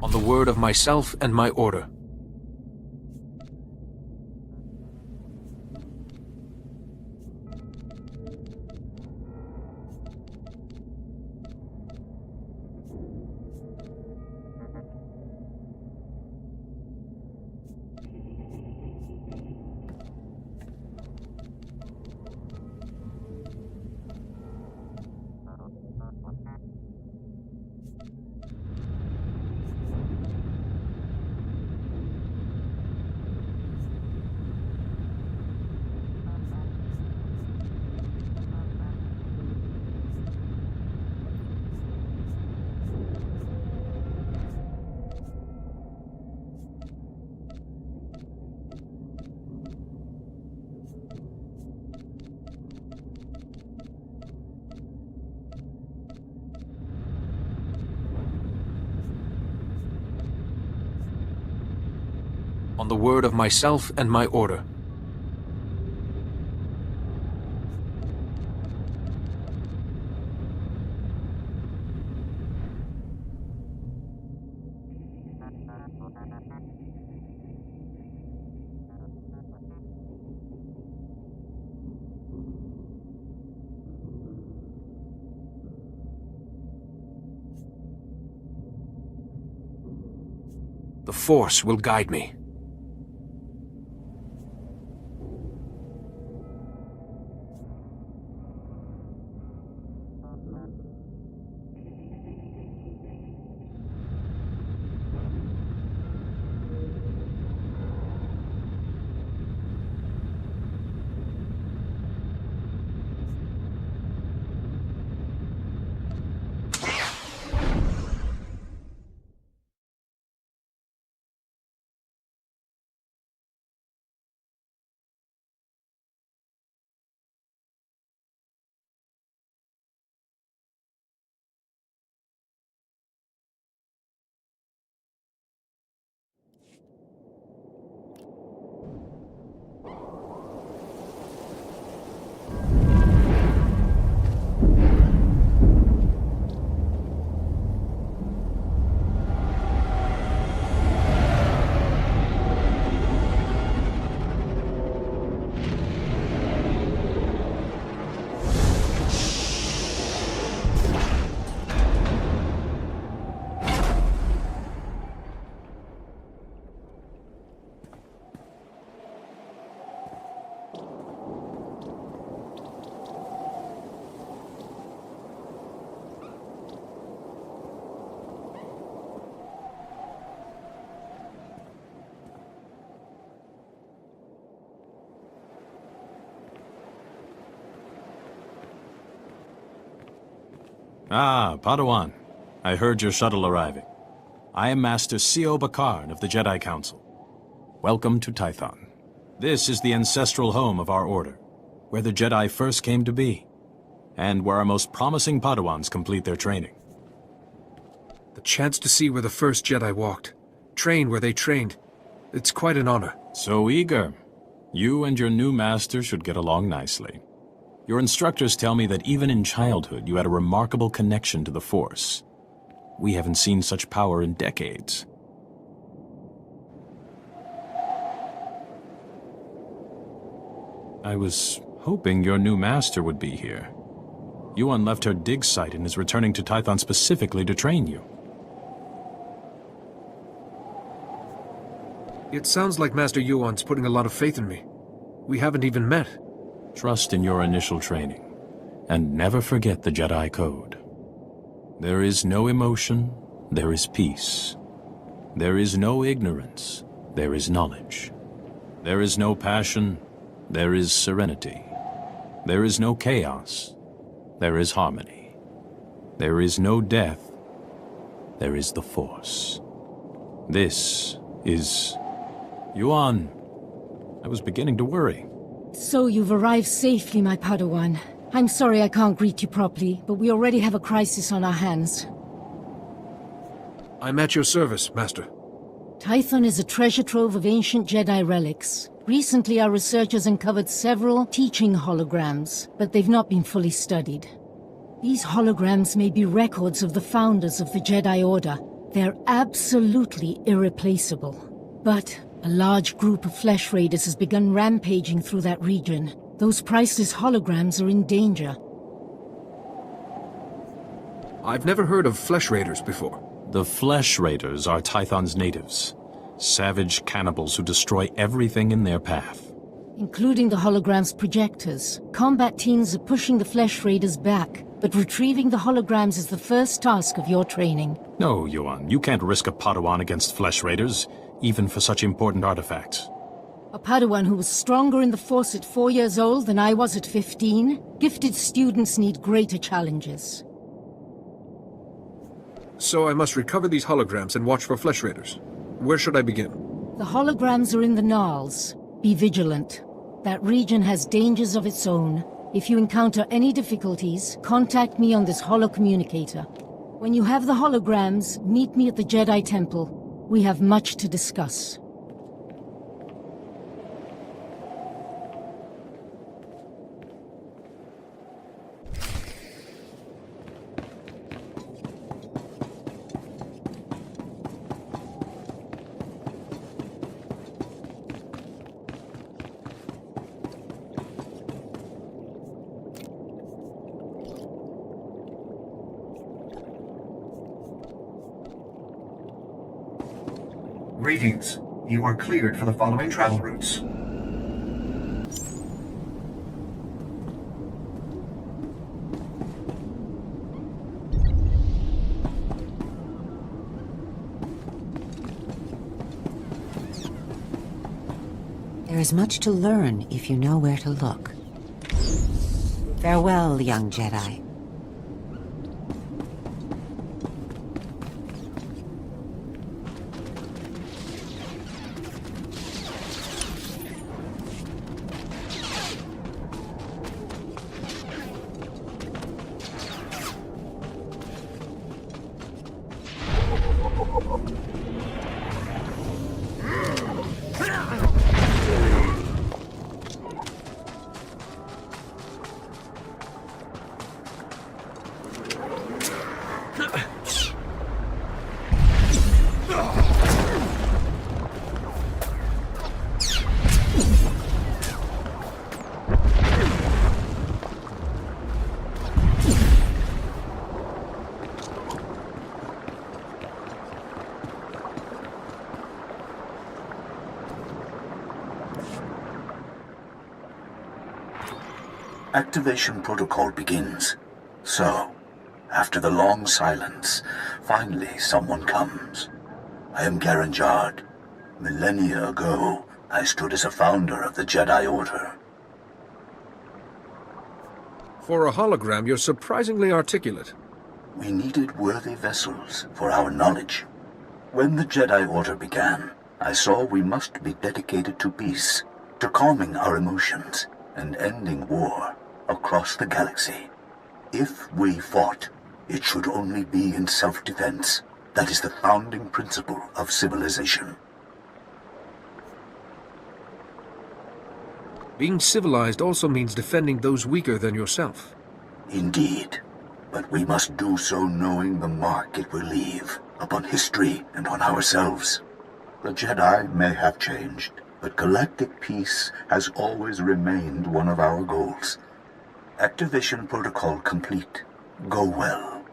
On the word of myself and my order. On the word of myself and my order. The Force will guide me. Ah, Padawan. I heard your shuttle arriving. I am Master C.O. Bakarn of the Jedi Council. Welcome to Tython. This is the ancestral home of our order, where the Jedi first came to be, and where our most promising Padawans complete their training. The chance to see where the first Jedi walked, train where they trained, it's quite an honor. So eager. You and your new master should get along nicely. Your instructors tell me that even in childhood you had a remarkable connection to the Force. We haven't seen such power in decades. I was hoping your new master would be here. Yuan left her dig site and is returning to Tython specifically to train you. It sounds like Master Yuan's putting a lot of faith in me. We haven't even met. Trust in your initial training, and never forget the Jedi Code. There is no emotion, there is peace. There is no ignorance, there is knowledge. There is no passion, there is serenity. There is no chaos, there is harmony. There is no death, there is the Force. This is... Yuan, I was beginning to worry. So you've arrived safely, my Padawan. I'm sorry I can't greet you properly, but we already have a crisis on our hands. I'm at your service, Master. Tython is a treasure trove of ancient Jedi relics. Recently, our researchers uncovered several teaching holograms, but they've not been fully studied. These holograms may be records of the founders of the Jedi Order, They're absolutely irreplaceable. But a large group of flesh raiders has begun rampaging through that region. Those priceless holograms are in danger. I've never heard of flesh raiders before. The Flesh Raiders are Tython's natives. Savage cannibals who destroy everything in their path. Including the hologram's projectors. Combat teams are pushing the flesh raiders back, but retrieving the holograms is the first task of your training. No, Yuan, you can't risk a Padawan against Flesh Raiders, even for such important artifacts. A Padawan who was stronger in the Force at 4 years old than I was at 15? Gifted students need greater challenges. So I must recover these holograms and watch for flesh raiders. Where should I begin? The holograms are in the Gnarls. Be vigilant. That region has dangers of its own. If you encounter any difficulties, contact me on this holocommunicator. When you have the holograms, meet me at the Jedi Temple. We have much to discuss. Greetings. You are cleared for the following travel routes. There is much to learn if you know where to look. Farewell, young Jedi. Activation protocol begins. So, after the long silence, finally someone comes. I am Garen Jard. Millennia ago, I stood as a founder of the Jedi Order. For a hologram, you're surprisingly articulate. We needed worthy vessels for our knowledge. When the Jedi Order began, I saw we must be dedicated to peace, to calming our emotions, and ending war across the galaxy. If we fought, it should only be in self-defense. That is the founding principle of civilization. Being civilized also means defending those weaker than yourself. Indeed. But we must do so knowing the mark it will leave upon history and on ourselves. The Jedi may have changed, but galactic peace has always remained one of our goals. Activation protocol complete. Go well.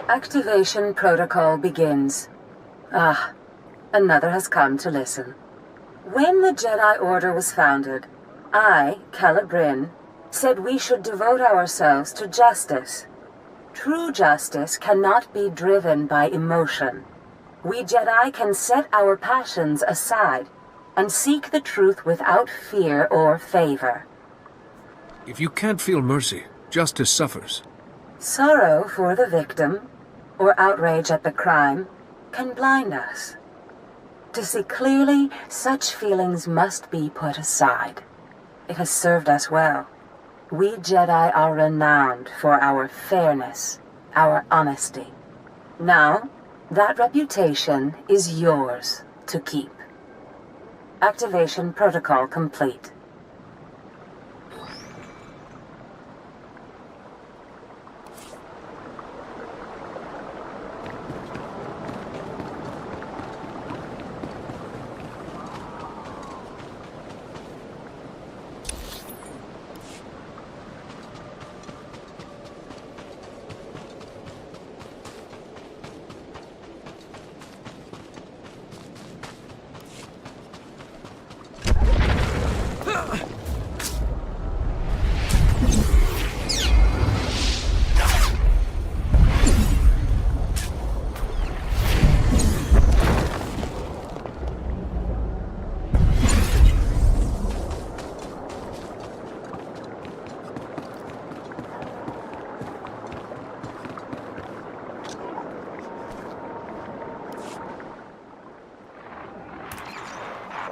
Activation protocol begins. Ah, another has come to listen. When the Jedi Order was founded, I, Calibrin, said we should devote ourselves to justice. True justice cannot be driven by emotion. We Jedi can set our passions aside and seek the truth without fear or favor. If you can't feel mercy, justice suffers. Sorrow for the victim, or outrage at the crime, can blind us. To see clearly, such feelings must be put aside. It has served us well. We Jedi are renowned for our fairness, our honesty. Now, that reputation is yours to keep. Activation protocol complete.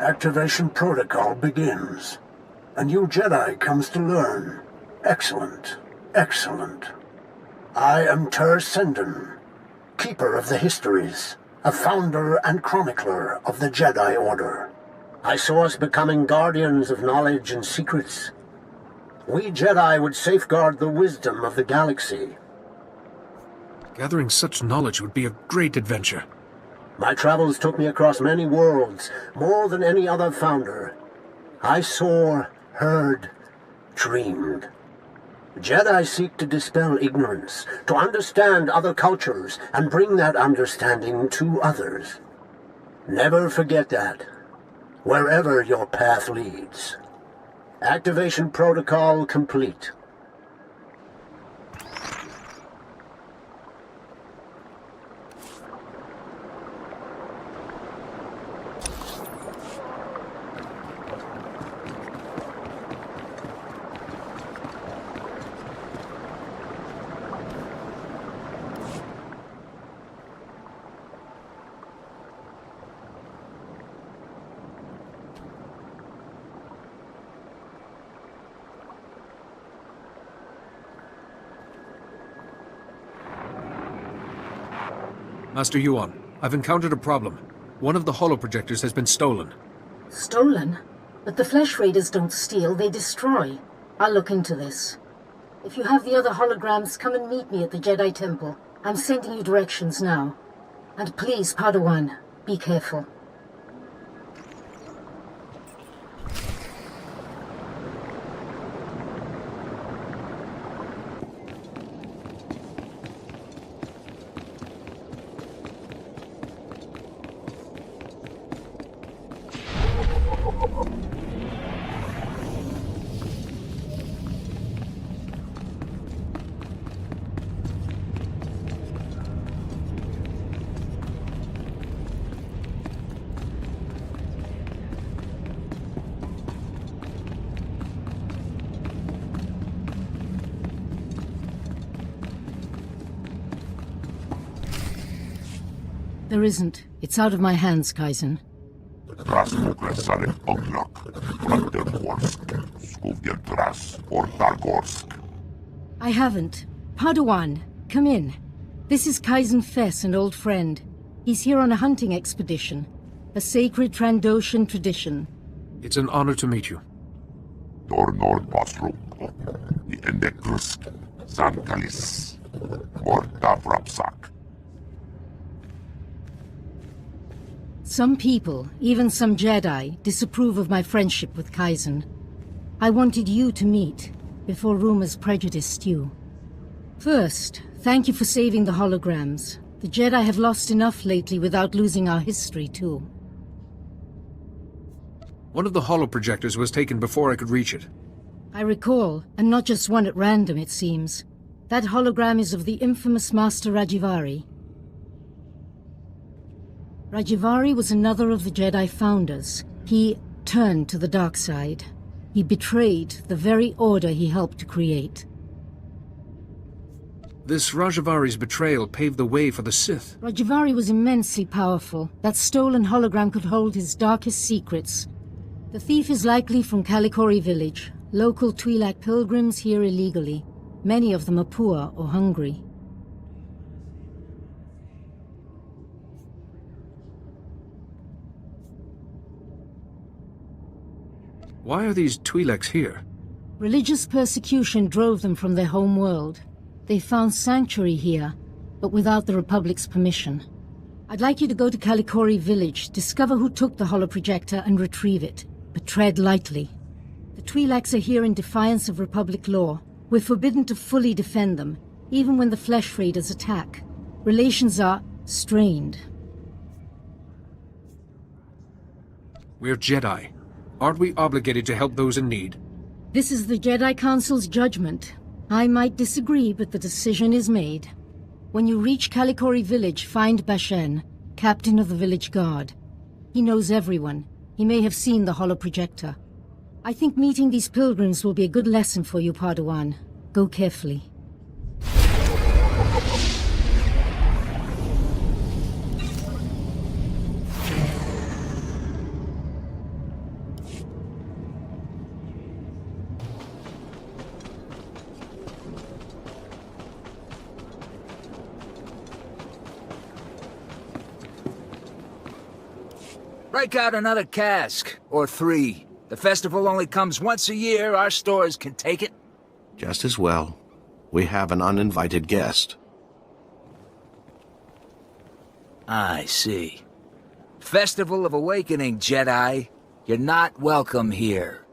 Activation protocol begins. A new Jedi comes to learn. Excellent. Excellent. I am Ter Senden, Keeper of the Histories, a founder and chronicler of the Jedi Order. I saw us becoming guardians of knowledge and secrets. We Jedi would safeguard the wisdom of the galaxy. Gathering such knowledge would be a great adventure. My travels took me across many worlds, more than any other founder. I saw, heard, dreamed. Jedi seek to dispel ignorance, to understand other cultures, and bring that understanding to others. Never forget that, wherever your path leads. Activation protocol complete. Master Yuan, I've encountered a problem. One of the holoprojectors has been stolen. Stolen? But the Flesh Raiders don't steal, they destroy. I'll look into this. If you have the other holograms, come and meet me at the Jedi Temple. I'm sending you directions now. And please, Padawan, be careful. There isn't. It's out of my hands, Kaizen. I haven't. Padawan, come in. This is Kaizen Fess, an old friend. He's here on a hunting expedition. A sacred Trandoshan tradition. It's an honor to meet you. Some people, even some Jedi, disapprove of my friendship with Kaizen. I wanted you to meet, before rumors prejudiced you. First, thank you for saving the holograms. The Jedi have lost enough lately without losing our history, too. One of the holoprojectors was taken before I could reach it. I recall, and not just one at random, it seems. That hologram is of the infamous Master Rajivari. Rajivari was another of the Jedi founders. He turned to the dark side. He betrayed the very order he helped to create. This Rajavari's betrayal paved the way for the Sith. Rajivari was immensely powerful. That stolen hologram could hold his darkest secrets. The thief is likely from Kalikori village. Local Twi'lek pilgrims here illegally. Many of them are poor or hungry. Why are these Twi'leks here? Religious persecution drove them from their home world. They found sanctuary here, but without the Republic's permission. I'd like you to go to Kalikori village, discover who took the holoprojector and retrieve it. But tread lightly. The Twi'leks are here in defiance of Republic law. We're forbidden to fully defend them, even when the Flesh Raiders attack. Relations are strained. We're Jedi. Aren't we obligated to help those in need? This is the Jedi Council's judgment. I might disagree, but the decision is made. When you reach Kalikori village, find Bashen, captain of the village guard. He knows everyone. He may have seen the holoprojector. I think meeting these pilgrims will be a good lesson for you, Padawan. Go carefully. Break out another cask, or 3. The festival only comes once a year, our stores can take it. Just as well. We have an uninvited guest. I see. Festival of Awakening, Jedi. You're not welcome here.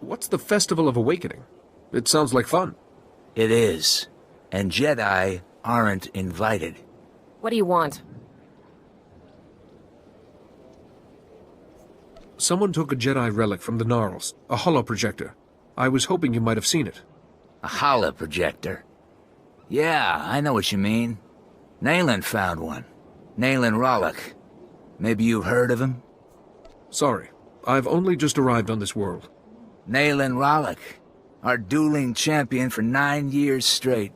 What's the Festival of Awakening? It sounds like fun. It is. And Jedi aren't invited. What do you want? Someone took a Jedi relic from the Gnarls, a holoprojector. I was hoping you might have seen it. A holoprojector? Yeah, I know what you mean. Nayland found one. Nayland Rollock. Maybe you've heard of him? Sorry, I've only just arrived on this world. Nayland Rollock, our dueling champion for 9 years straight.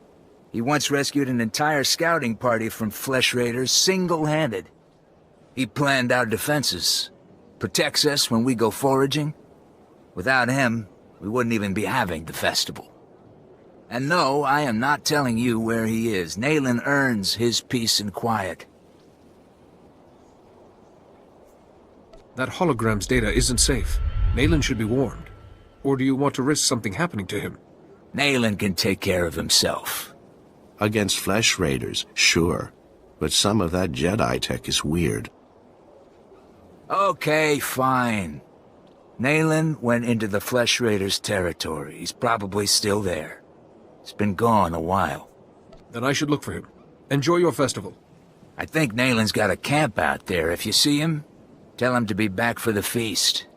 He once rescued an entire scouting party from Flesh Raiders single-handed. He planned our defenses. Protects us when we go foraging. Without him, we wouldn't even be having the festival. And no, I am not telling you where he is. Nayland earns his peace and quiet. That hologram's data isn't safe. Nayland should be warned. Or do you want to risk something happening to him? Nayland can take care of himself. Against Flesh Raiders, sure. But some of that Jedi tech is weird. Okay, fine. Nayland went into the Flesh Raiders' territory. He's probably still there. He's been gone a while. Then I should look for him. Enjoy your festival. I think Nayland's got a camp out there. If you see him, tell him to be back for the feast.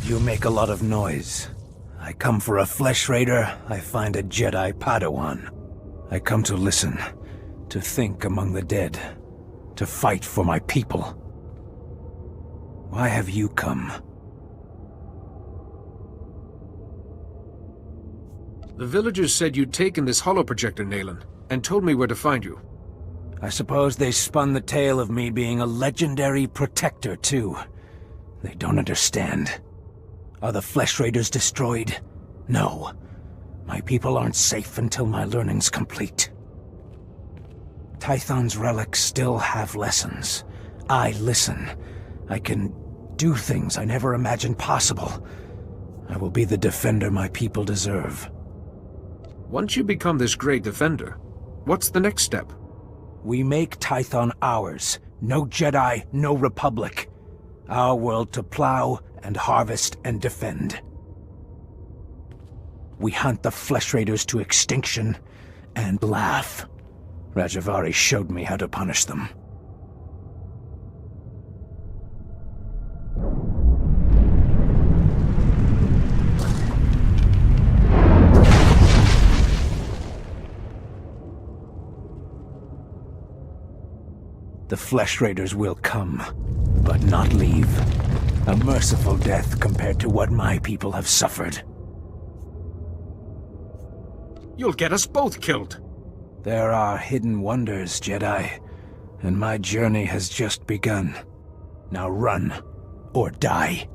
You make a lot of noise. I come for a flesh raider, I find a Jedi Padawan. I come to listen, to think among the dead, to fight for my people. Why have you come? The villagers said you'd taken this holoprojector, Nayland, and told me where to find you. I suppose they spun the tale of me being a legendary protector, too. They don't understand. Are the flesh raiders destroyed? No. My people aren't safe until my learning's complete. Tython's relics still have lessons. I listen. I can do things I never imagined possible. I will be the defender my people deserve. Once you become this great defender, what's the next step? We make Tython ours. No Jedi, no Republic. Our world to plow and harvest and defend. We hunt the flesh raiders to extinction and laugh. Rajavari showed me how to punish them. The flesh raiders will come, but not leave. A merciful death compared to what my people have suffered. You'll get us both killed. There are hidden wonders, Jedi, and my journey has just begun. Now run, or die.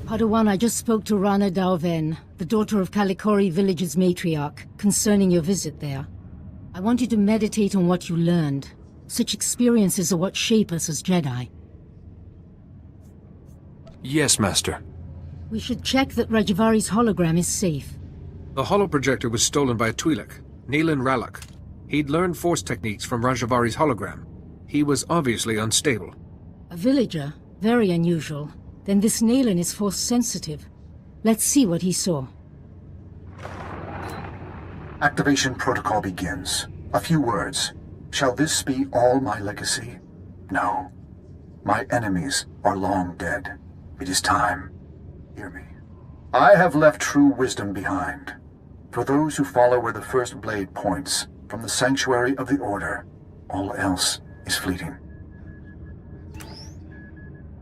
Padawan, I just spoke to Rana Dalven, the daughter of Kalikori village's matriarch, concerning your visit there. I want you to meditate on what you learned. Such experiences are what shape us as Jedi. Yes, Master. We should check that Rajavari's hologram is safe. The holoprojector was stolen by a Twi'lek, Nayland Ralak. He'd learned force techniques from Rajavari's hologram. He was obviously unstable. A villager? Very unusual. Then this Nayland is force-sensitive. Let's see what he saw. Activation protocol begins. A few words. Shall this be all my legacy? No. My enemies are long dead. It is time. Hear me. I have left true wisdom behind. For those who follow where the first blade points, from the sanctuary of the Order, all else is fleeting.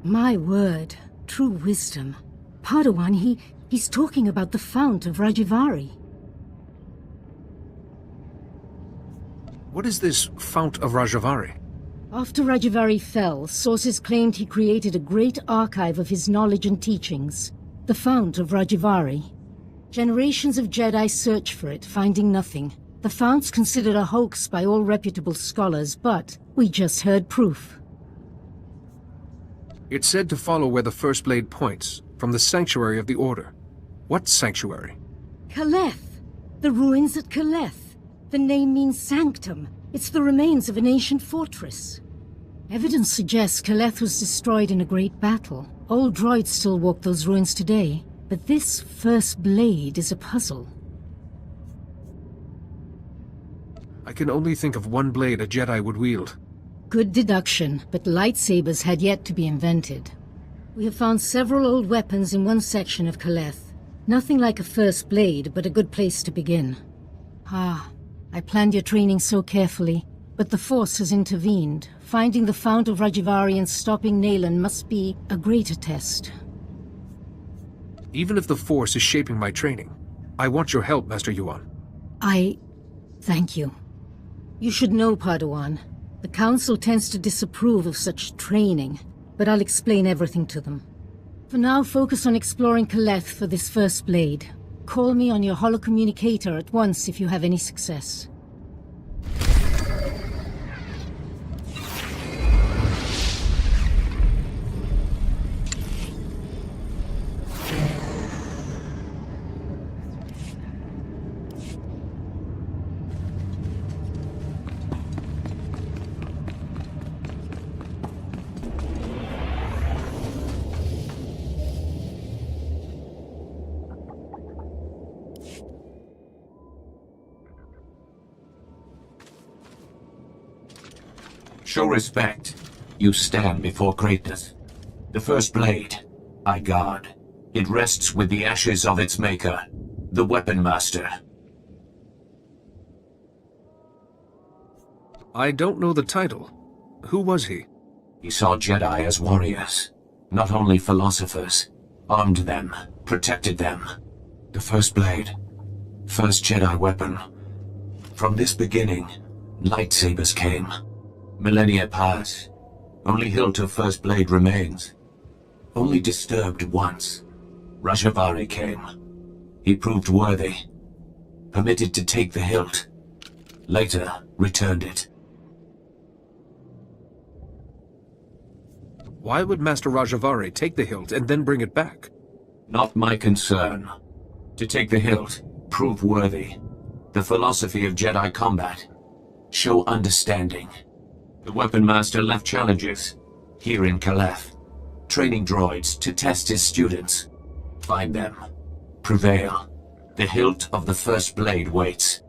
My word. True wisdom. Padawan, he's talking about the Fount of Rajavari. What is this Fount of Rajavari? After Rajavari fell, sources claimed he created a great archive of his knowledge and teachings. The Fount of Rajavari. Generations of Jedi search for it, finding nothing. The Fount's considered a hoax by all reputable scholars, but we just heard proof. It's said to follow where the first blade points, from the sanctuary of the Order. What sanctuary? Kaleth! The ruins at Kaleth. The name means sanctum. It's the remains of an ancient fortress. Evidence suggests Kaleth was destroyed in a great battle. Old droids still walk those ruins today, but this first blade is a puzzle. I can only think of one blade a Jedi would wield. Good deduction, but lightsabers had yet to be invented. We have found several old weapons in one section of Kaleth. Nothing like a first blade, but a good place to begin. I planned your training so carefully, but the Force has intervened. Finding the Fount of Rajivari and stopping Nayland must be a greater test. Even if the Force is shaping my training, I want your help, Master Yuan. Thank you. You should know, Padawan. The Council tends to disapprove of such training, but I'll explain everything to them. For now, focus on exploring Kaleth for this first blade. Call me on your holocommunicator at once if you have any success. Show respect. You stand before greatness. The first blade, I guard. It rests with the ashes of its maker, the Weapon Master. I don't know the title. Who was he? He saw Jedi as warriors, not only philosophers. Armed them, protected them. The first blade, first Jedi weapon. From this beginning, lightsabers came. Millennia pass. Only hilt of first blade remains. Only disturbed once. Rajivari came. He proved worthy. Permitted to take the hilt. Later, returned it. Why would Master Rajivari take the hilt and then bring it back? Not my concern. To take the hilt, prove worthy. The philosophy of Jedi combat. Show understanding. The Weapon Master left challenges, here in Kaleth. Training droids to test his students. Find them. Prevail. The hilt of the first blade waits.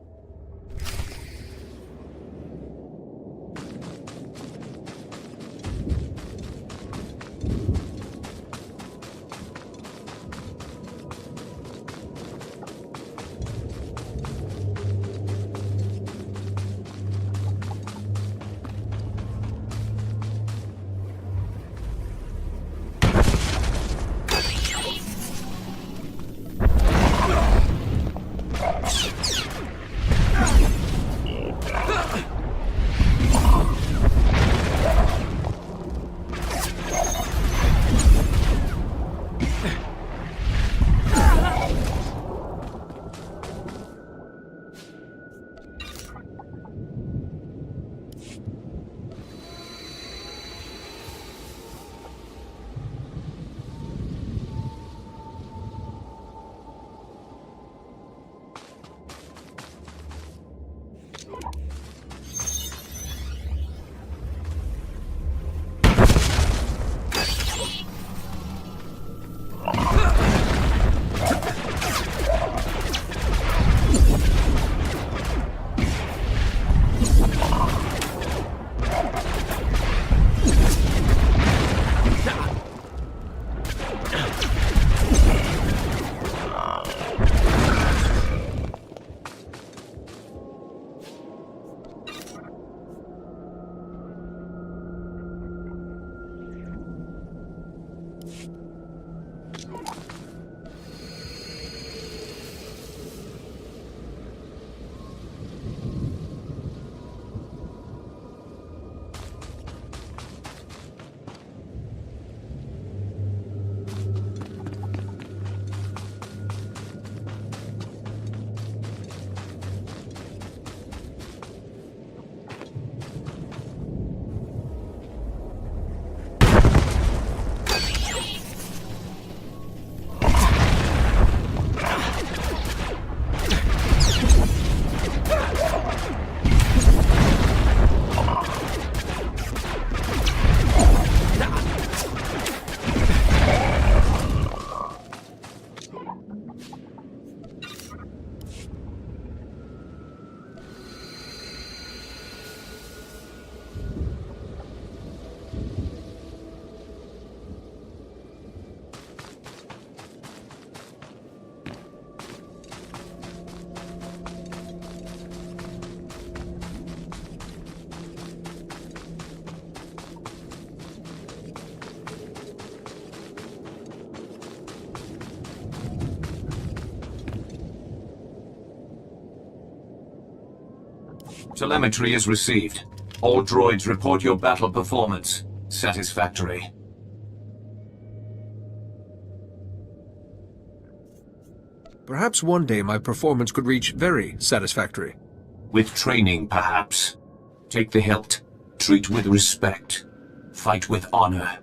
Telemetry is received. All droids report your battle performance. Satisfactory. Perhaps one day my performance could reach very satisfactory. With training, perhaps. Take the hilt. Treat with respect. Fight with honor.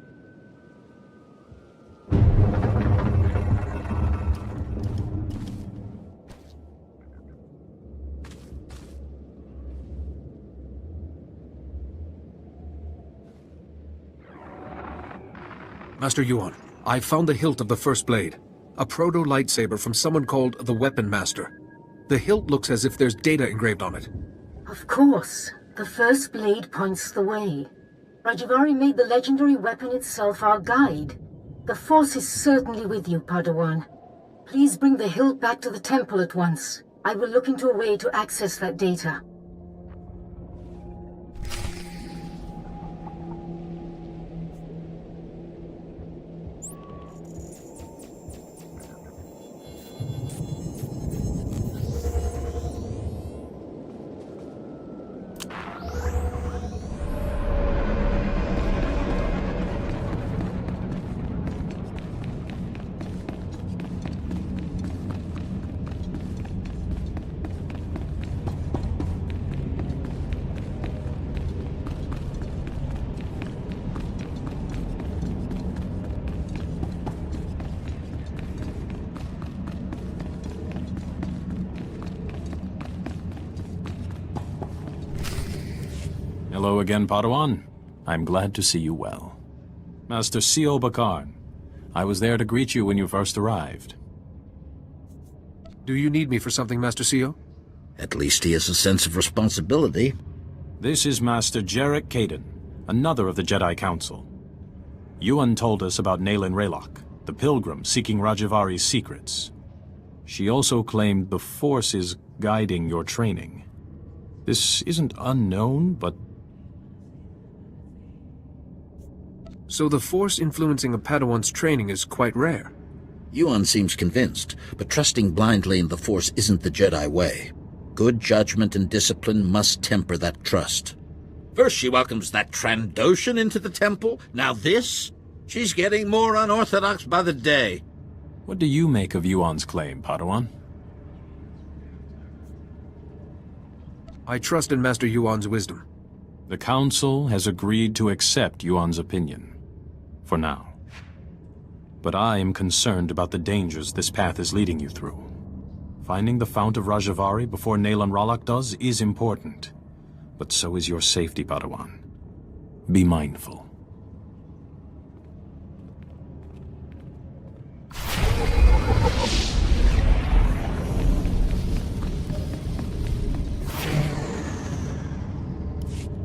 Master Yuan, I found the hilt of the first blade. A proto-lightsaber from someone called the Weapon Master. The hilt looks as if there's data engraved on it. Of course. The first blade points the way. Rajvari made the legendary weapon itself our guide. The Force is certainly with you, Padawan. Please bring the hilt back to the temple at once. I will look into a way to access that data. Hello again, Padawan. I'm glad to see you well. Master C.O. Bakarn, I was there to greet you when you first arrived. Do you need me for something, Master Sio? At least he has a sense of responsibility. This is Master Jarek Kaden, another of the Jedi Council. Yuan told us about Nayland Raylock, the pilgrim seeking Rajavari's secrets. She also claimed the Force is guiding your training. This isn't unknown, but... So the Force influencing a Padawan's training is quite rare. Yuan seems convinced, but trusting blindly in the Force isn't the Jedi way. Good judgment and discipline must temper that trust. First she welcomes that Trandoshan into the temple, now this? She's getting more unorthodox by the day. What do you make of Yuan's claim, Padawan? I trust in Master Yuan's wisdom. The Council has agreed to accept Yuan's opinion. For now. But I am concerned about the dangers this path is leading you through. Finding the Fount of Rajavari before Nayland Raylock does is important. But so is your safety, Padawan. Be mindful.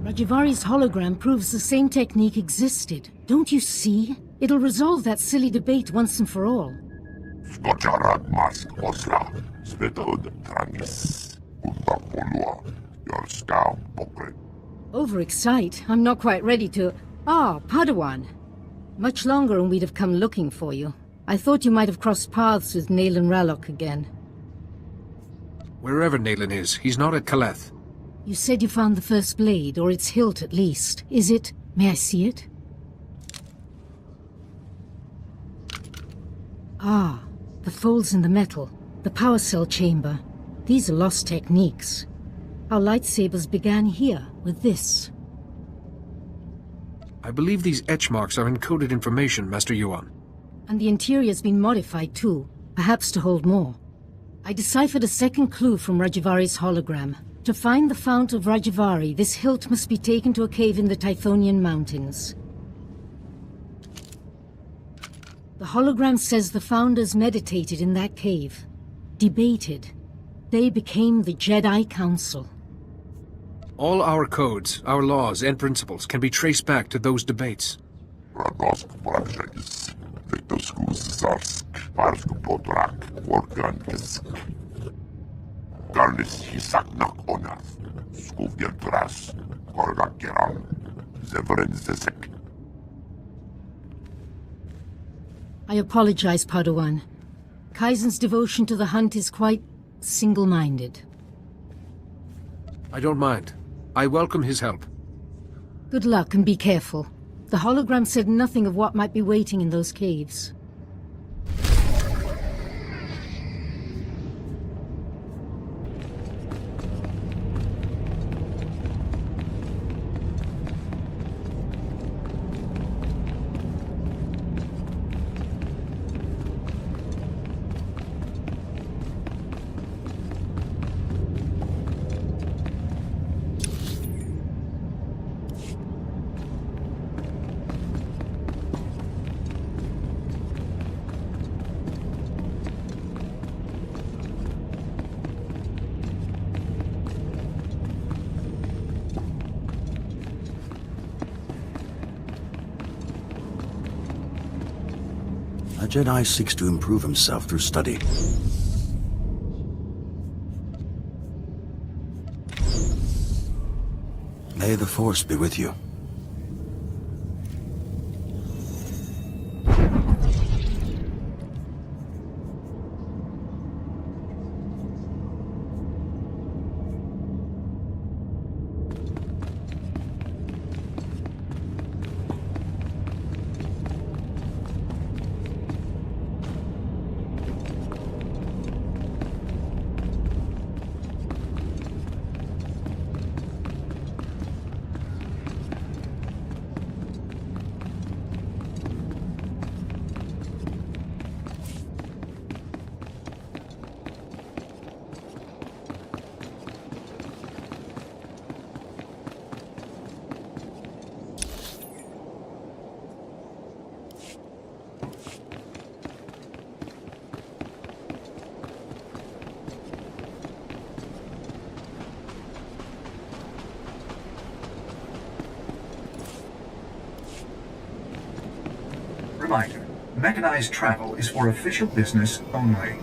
Rajavari's hologram proves the same technique existed. Don't you see? It'll resolve that silly debate once and for all. Overexcite? I'm not quite ready to... Ah, Padawan. Much longer and we'd have come looking for you. I thought you might have crossed paths with Nayland Raylock again. Wherever Nayland is, he's not at Kaleth. You said you found the first blade, or its hilt at least. Is it? May I see it? Ah, the folds in the metal. The power cell chamber. These are lost techniques. Our lightsabers began here, with this. I believe these etch marks are encoded information, Master Yuan. And the interior's been modified too, perhaps to hold more. I deciphered a second clue from Rajavari's hologram. To find the Fount of Rajavari, this hilt must be taken to a cave in the Tythonian Mountains. The hologram says the Founders meditated in that cave. Debated. They became the Jedi Council. All our codes, our laws, and principles can be traced back to those debates. I apologize, Padawan. Kaizen's devotion to the hunt is quite single-minded. I don't mind. I welcome his help. Good luck and be careful. The hologram said nothing of what might be waiting in those caves. A Jedi seeks to improve himself through study. May the Force be with you. Reminder, mechanized travel is for official business only.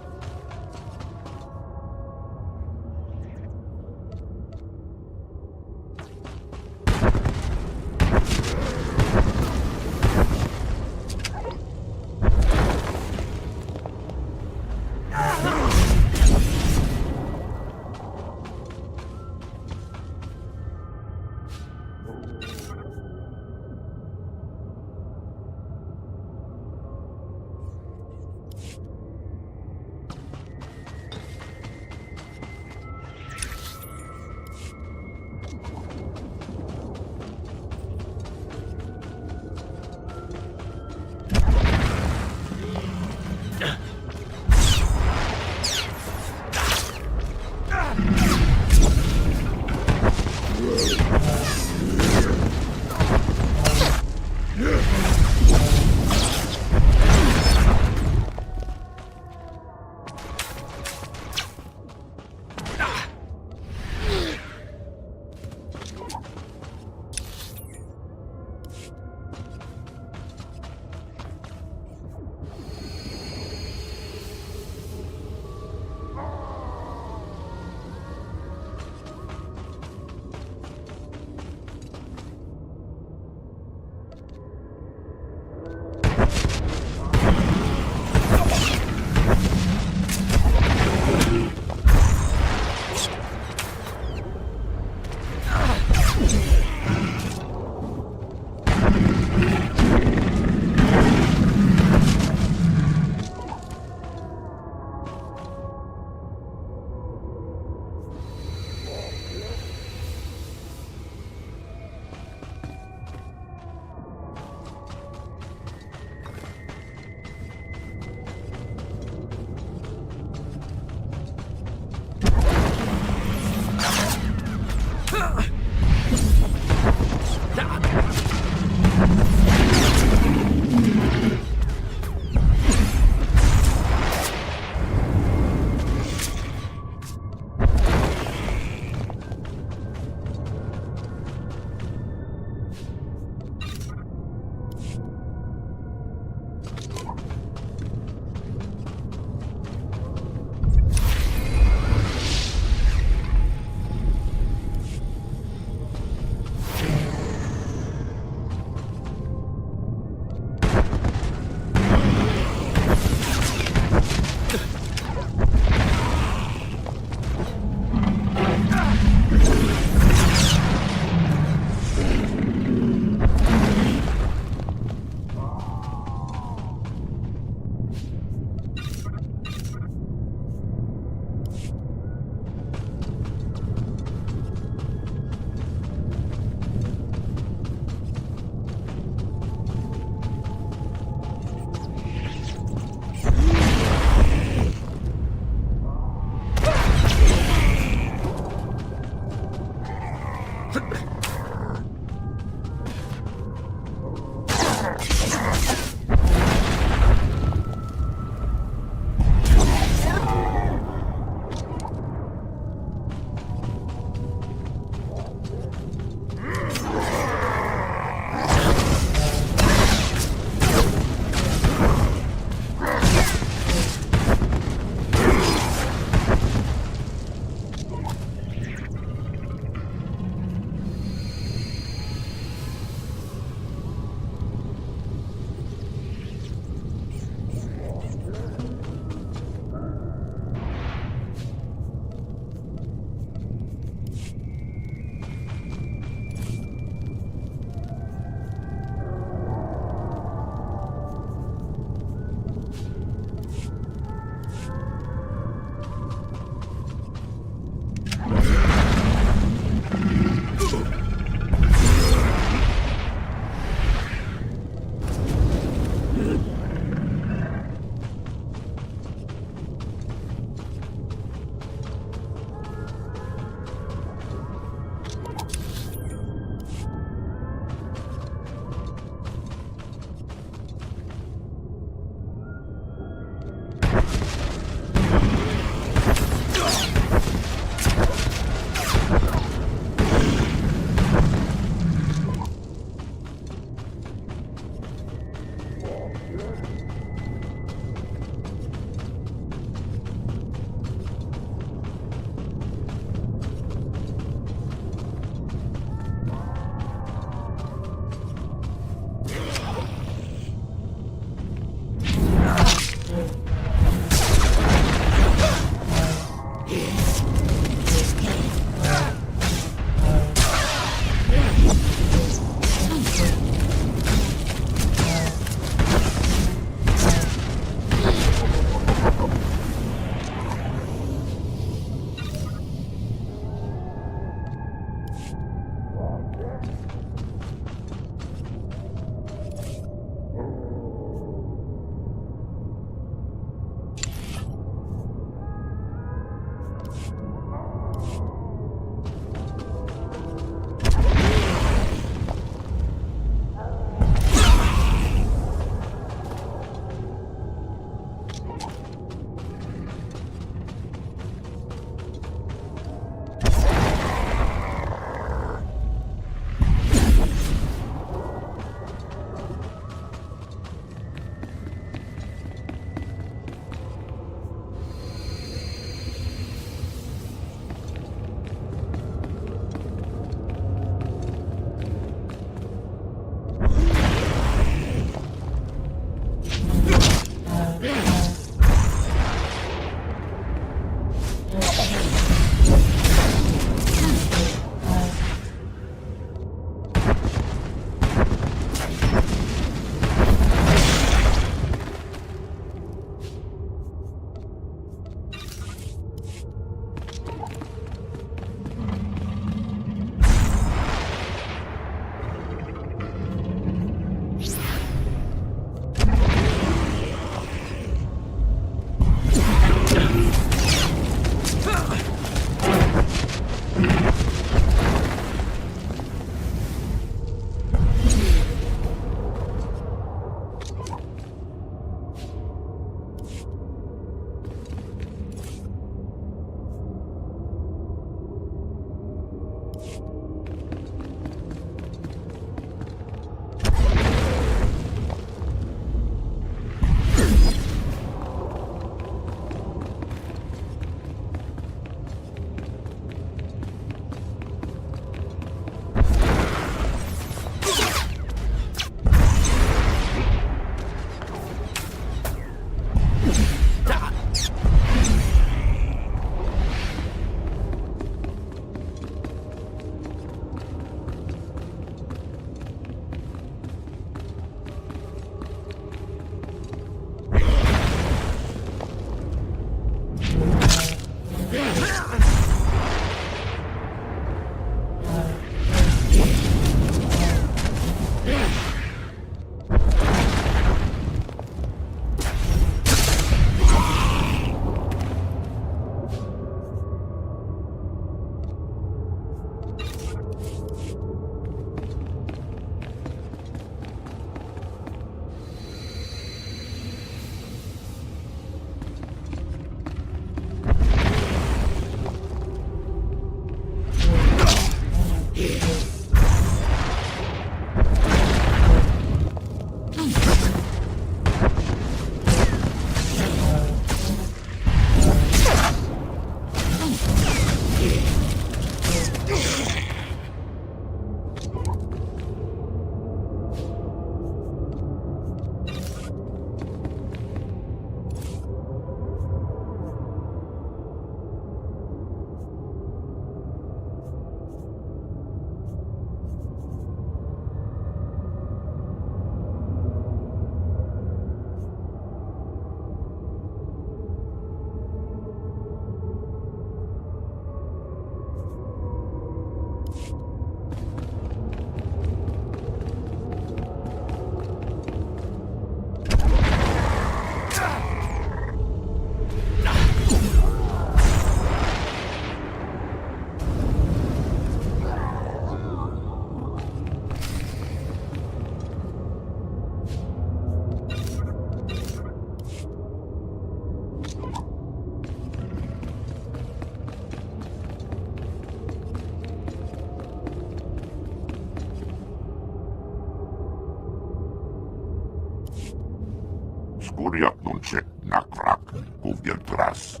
skuriat nunche nakrak uviertras.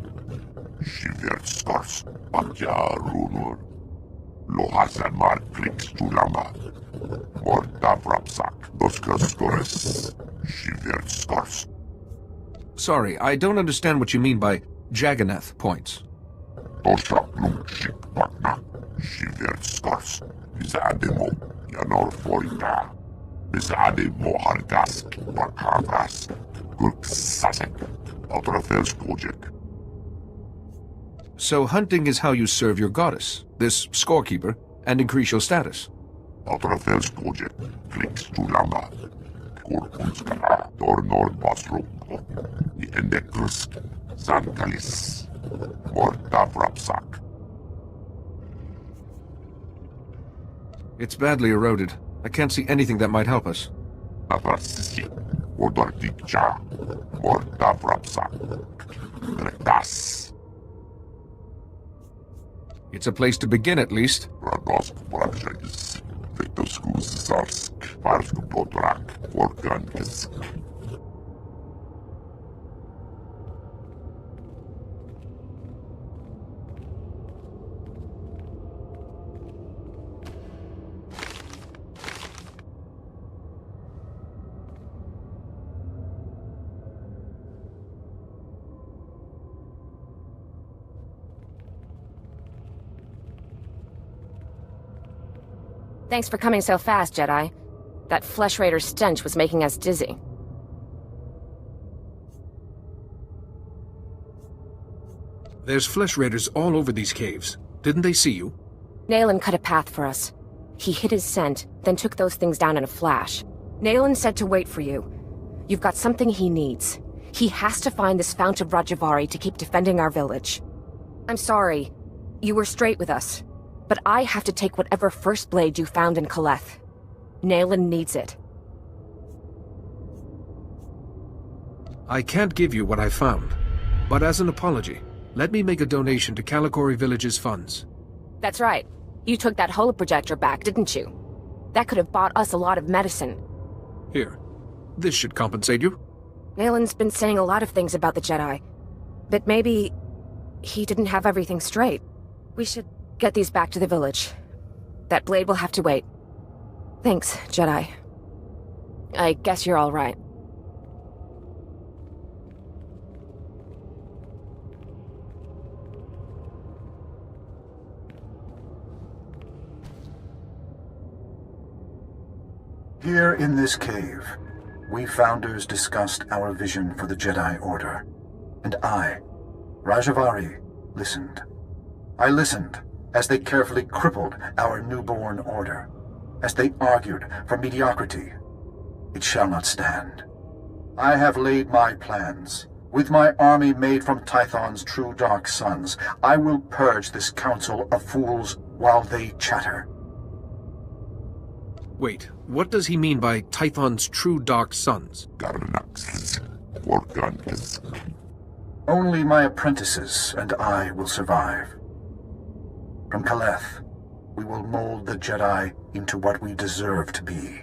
Shiviert skors patja runur. Lohasan mar kliks tulama. Morta vrapsak doskastores. Shiviert skors. Sorry, I don't understand what you mean by Jagannath points. Tosha plumshik patna. Shiviert skors. Bizademo yanor forita. Bizademo hargas bakavas. Gurk sasek. Outrafels kojek. So hunting is how you serve your goddess, this scorekeeper, and increase your status. Outrafels kojek. Kliks tulama. Kurkunskara. Dornor basro. The Endekrusk. Zankalis. Morta vrapsak. It's badly eroded. I can't see anything that might help us. Navrasisi. Odortikcha. Morta vrapsak. Retas. It's a place to begin, at least. Radosk Brajagis. Victoskus Zarsk. Varsk Podrak. Organkisk. Thanks for coming so fast, Jedi. That Flesh Raider stench was making us dizzy. There's Flesh Raiders all over these caves. Didn't they see you? Nayland cut a path for us. He hid his scent, then took those things down in a flash. Nayland said to wait for you. You've got something he needs. He has to find this Fount of Rajavari to keep defending our village. I'm sorry. You were straight with us. But I have to take whatever first blade you found in Kaleth. Nayland needs it. I can't give you what I found. But as an apology, let me make a donation to Kalikori Village's funds. That's right. You took that holoprojector back, didn't you? That could have bought us a lot of medicine. Here. This should compensate you. Nayland's been saying a lot of things about the Jedi. But maybe he didn't have everything straight. We should get these back to the village. That blade will have to wait. Thanks, Jedi. I guess you're all right. Here in this cave, we Founders discussed our vision for the Jedi Order. And I, Rajavari, listened. I listened as they carefully crippled our newborn order, as they argued for mediocrity. It shall not stand. I have laid my plans. With my army made from Tython's true dark sons, I will purge this council of fools while they chatter. Wait, what does he mean by Tython's true dark sons? Only my apprentices and I will survive. From Kaleth, we will mold the Jedi into what we deserve to be.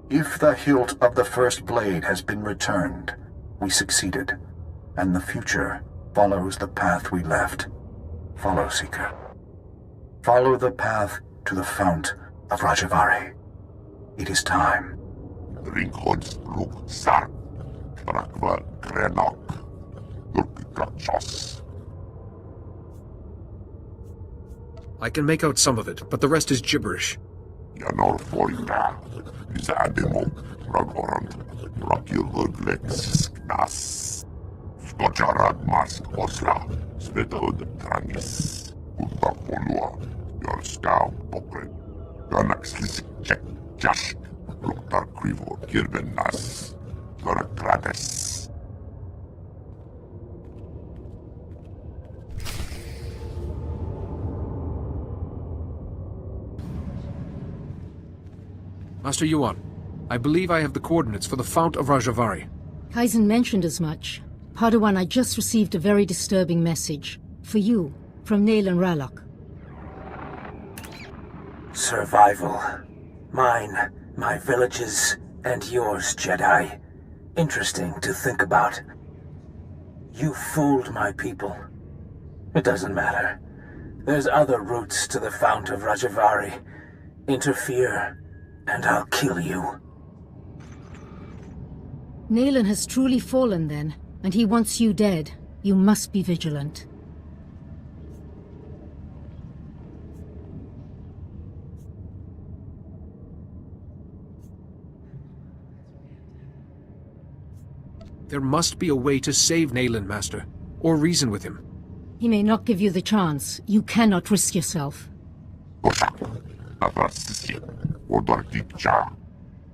If the hilt of the first blade has been returned, we succeeded, and the future follows the path we left. Follow, Seeker. Follow the path to the Fount of Rajavari. It is time. Ringhorns Luk Sar. Brakva Krenok. Lukikachos. I can make out some of it, but the rest is gibberish. Yanor Forita. Izademo. Ragoran. Rakiluglex Nas. Skojarad Mask Osla. Svedod Trangis. Udbapolua. Yorskau Pokre. Ganaxlis Check. Jask. Luktar Krivo. Kirben Nas. Gorakrades. Master Yuan, I believe I have the coordinates for the Fount of Rajavari. Kaizen mentioned as much. Padawan, I just received a very disturbing message. For you, from Nayland Ralok. Survival. Mine, my villages, and yours, Jedi. interesting to think about. You fooled my people. It doesn't matter. There's other routes to the Fount of Rajavari. Interfere, and I'll kill you. Nayland has truly fallen then, and he wants you dead. You must be vigilant. There must be a way to save Nayland, Master, or reason with him. He may not give you the chance. You cannot risk yourself.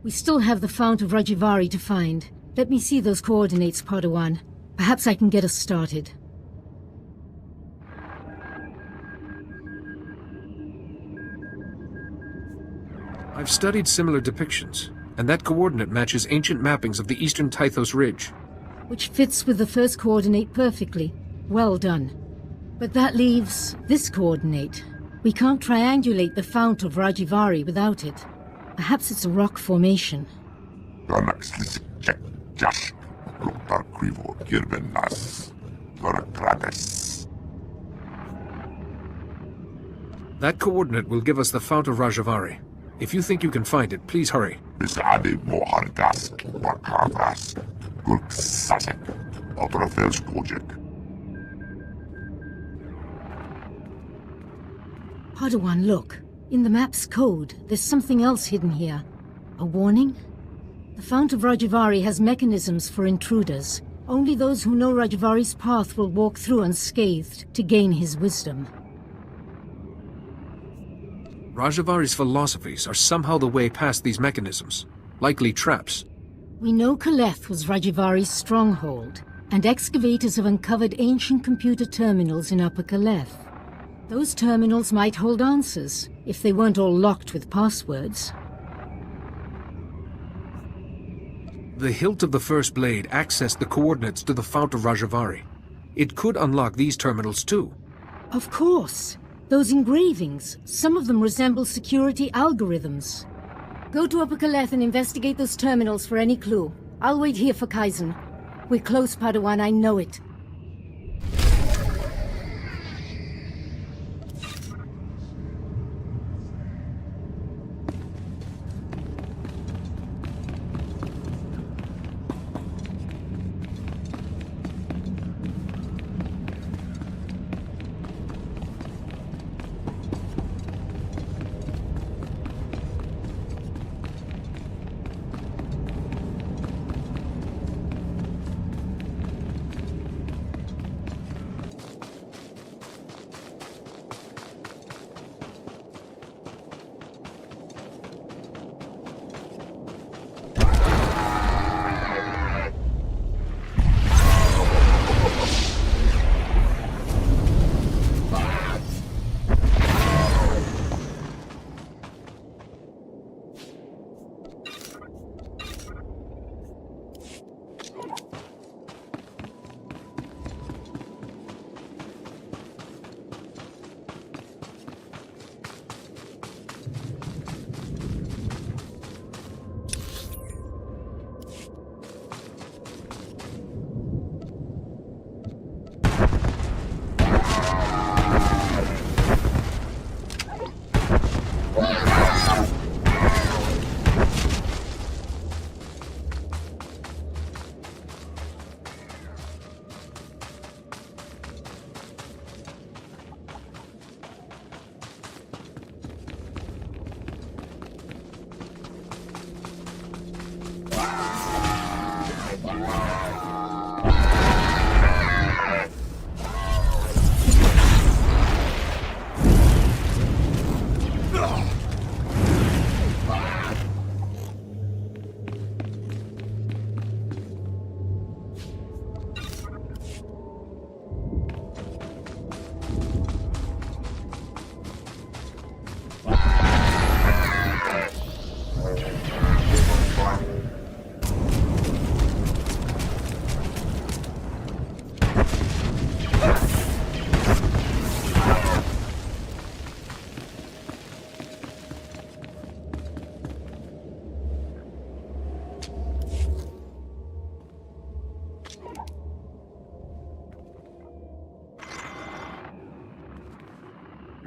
We still have the Fount of Rajavari to find. Let me see those coordinates, Padawan. Perhaps I can get us started. I've studied similar depictions, and that coordinate matches ancient mappings of the eastern Tythos Ridge. Which fits with the first coordinate perfectly. Well done. But that leaves this coordinate. We can't triangulate the Fount of Rajavari without it. Perhaps it's a rock formation. That coordinate will give us the Fount of Rajavari. If you think you can find it, please hurry. Padawan, look. In the map's code, there's something else hidden here. A warning? The Fount of Rajavari has mechanisms for intruders. Only those who know Rajavari's path will walk through unscathed to gain his wisdom. Rajavari's philosophies are somehow the way past these mechanisms. Likely traps. We know Kaleth was Rajavari's stronghold, and excavators have uncovered ancient computer terminals in Upper Kaleth. Those terminals might hold answers, if they weren't all locked with passwords. The hilt of the first blade accessed the coordinates to the Fount of Rajavari. It could unlock these terminals too. Of course. Those engravings, some of them resemble security algorithms. Go to Upper Kaleth and investigate those terminals for any clue. I'll wait here for Kaizen. We're close, Padawan, I know it.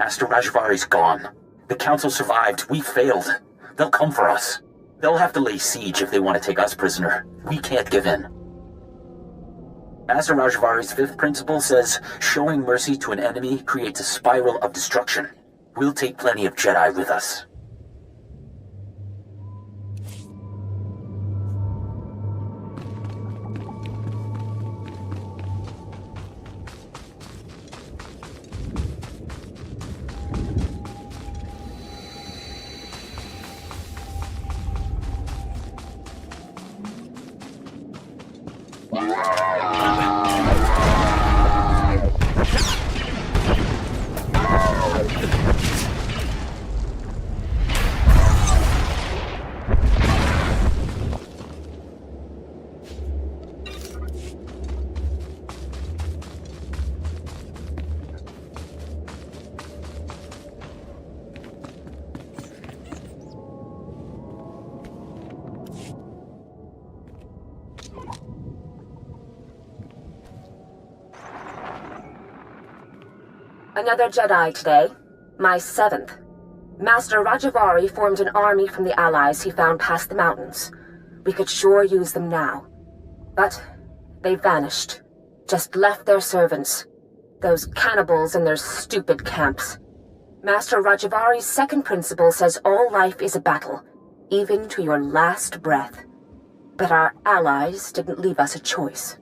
Master Rajavari's gone. The Council survived. We failed. They'll come for us. They'll have to lay siege if they want to take us prisoner. We can't give in. Master Rajavari's fifth principle says, showing mercy to an enemy creates a spiral of destruction. We'll take plenty of Jedi with us. Another Jedi today. My seventh. Master Rajavari formed an army from the allies he found past the mountains. We could sure use them now. But they vanished. Just left their servants. Those cannibals in their stupid camps. Master Rajavari's second principle says all life is a battle, even to your last breath. But our allies didn't leave us a choice.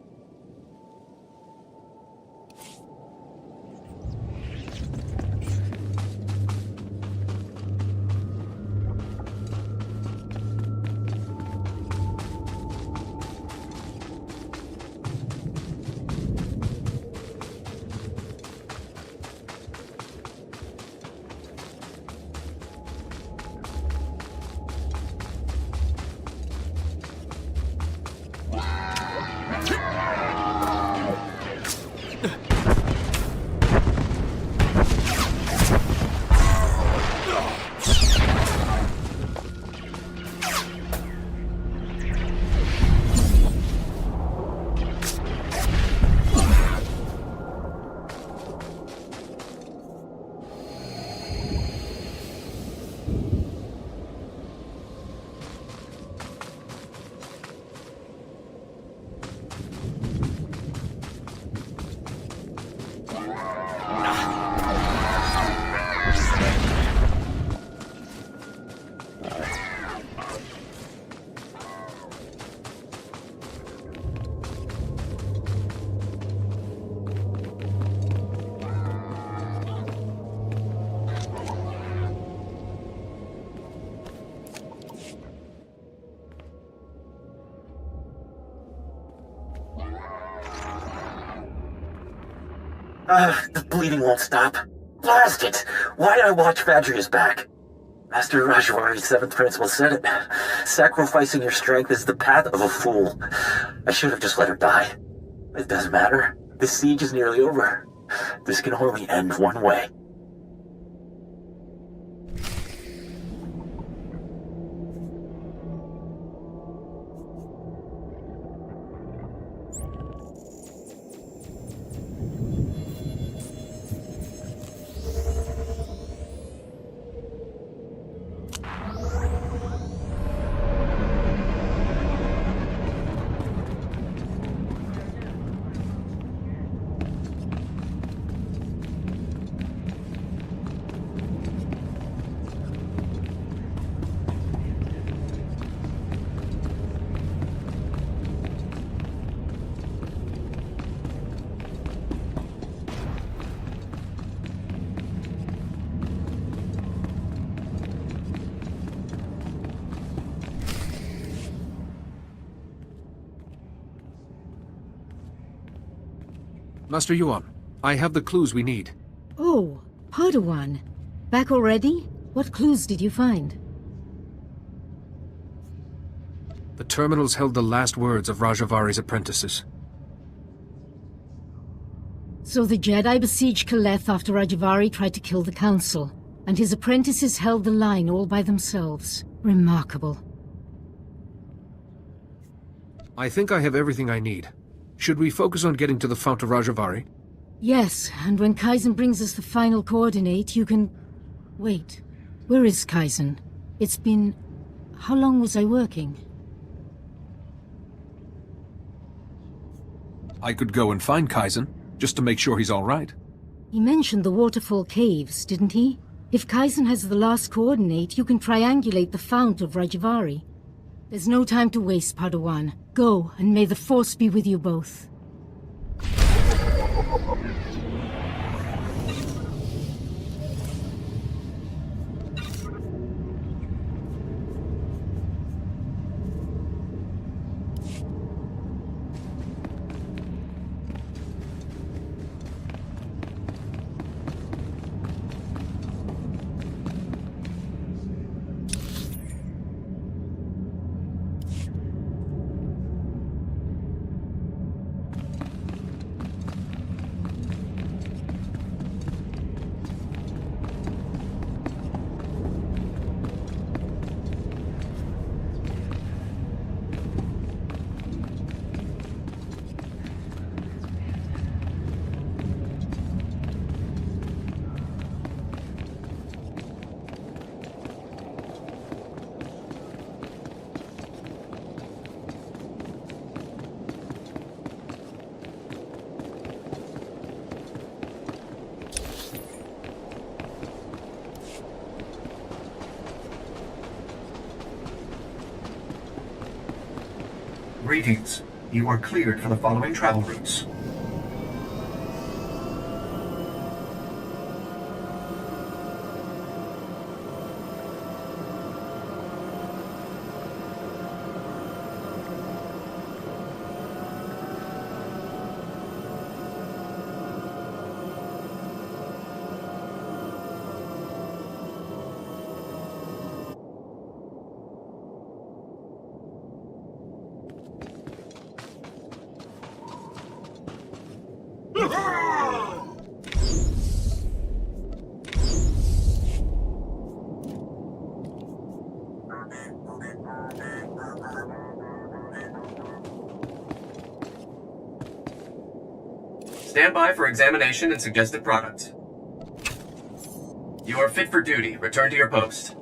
The bleeding won't stop. Blast it! Why did I watch Vadria's back? Master Rajavari's seventh principle said it. Sacrificing your strength is the path of a fool. I should have just let her die. It doesn't matter. The siege is nearly over. This can only end one way. Master Yuan, I have the clues we need. Oh, Padawan. Back already? What clues did you find? The terminals held the last words of Rajavari's apprentices. So the Jedi besieged Kaleth after Rajavari tried to kill the Council, and his apprentices held the line all by themselves. Remarkable. I think I have everything I need. Should we focus on getting to the Fount of Rajavari? Yes, and when Kaizen brings us the final coordinate, you can... Wait, where is Kaizen? It's been... How long was I working? I could go and find Kaizen, just to make sure he's all right. He mentioned the waterfall caves, didn't he? If Kaizen has the last coordinate, you can triangulate the fount of Rajavari. There's no time to waste, Padawan. Go, and may the Force be with you both. Greetings. You are cleared for the following travel routes. Stand by for examination and suggested product. You are fit for duty. Return to your post.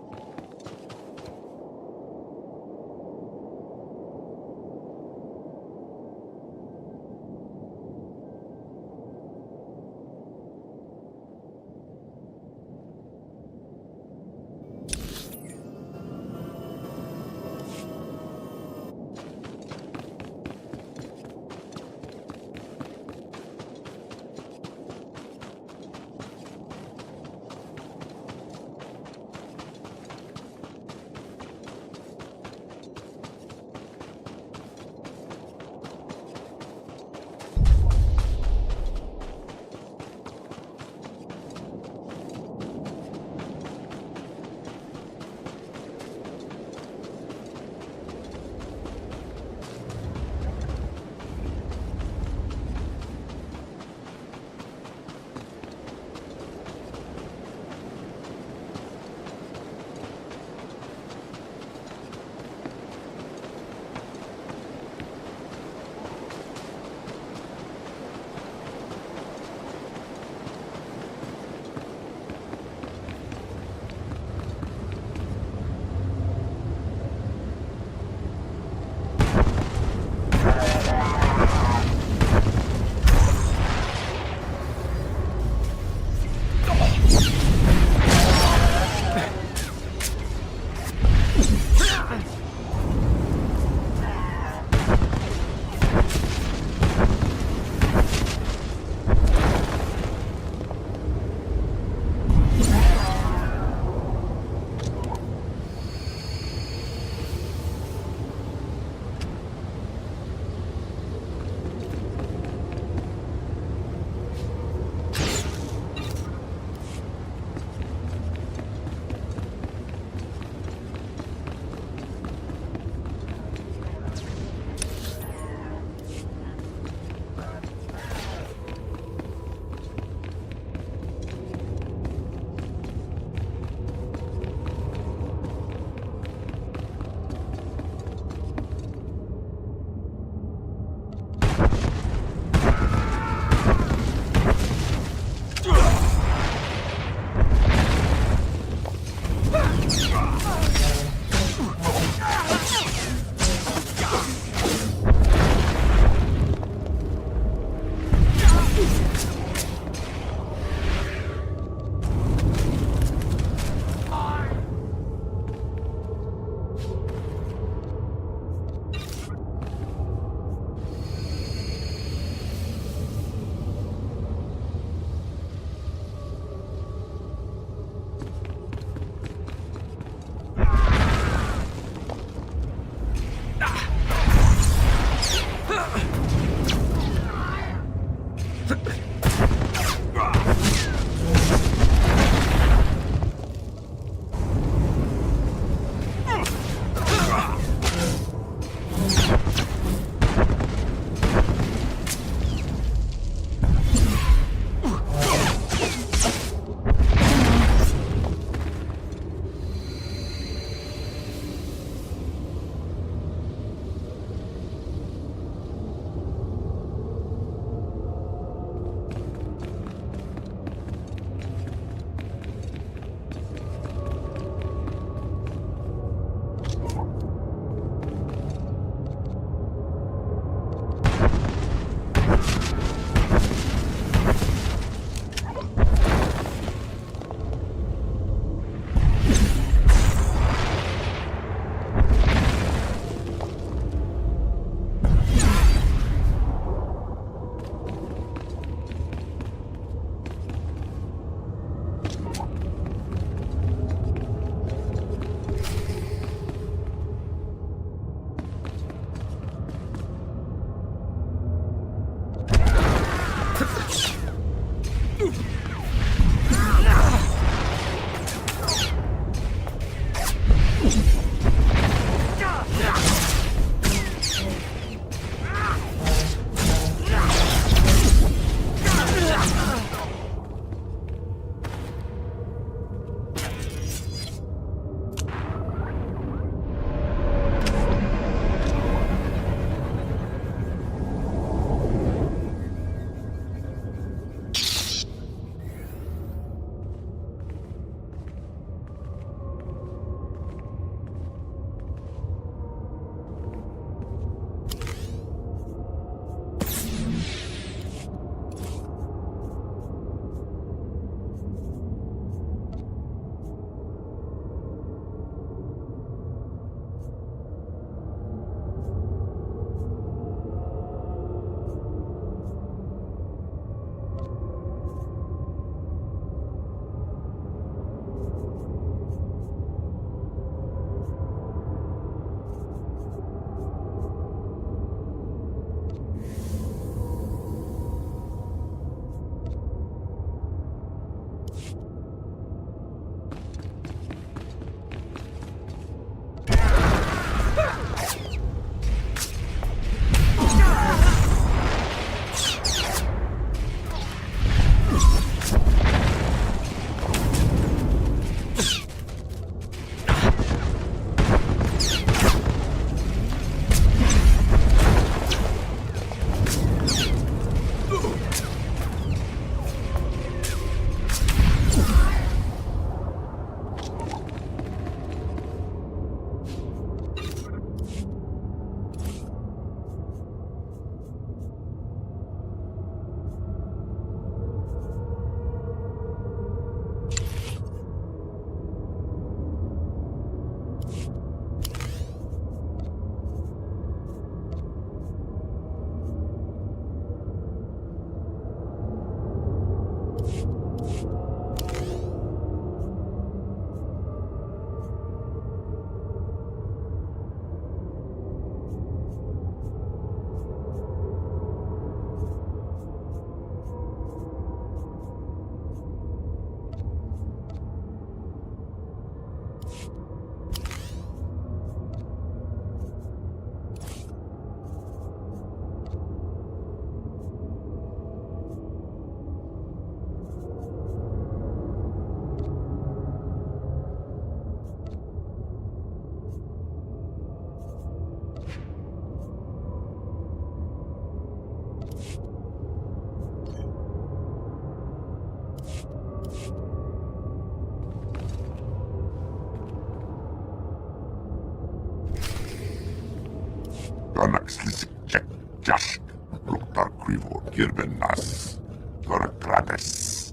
Kirbenas, Gorkrades,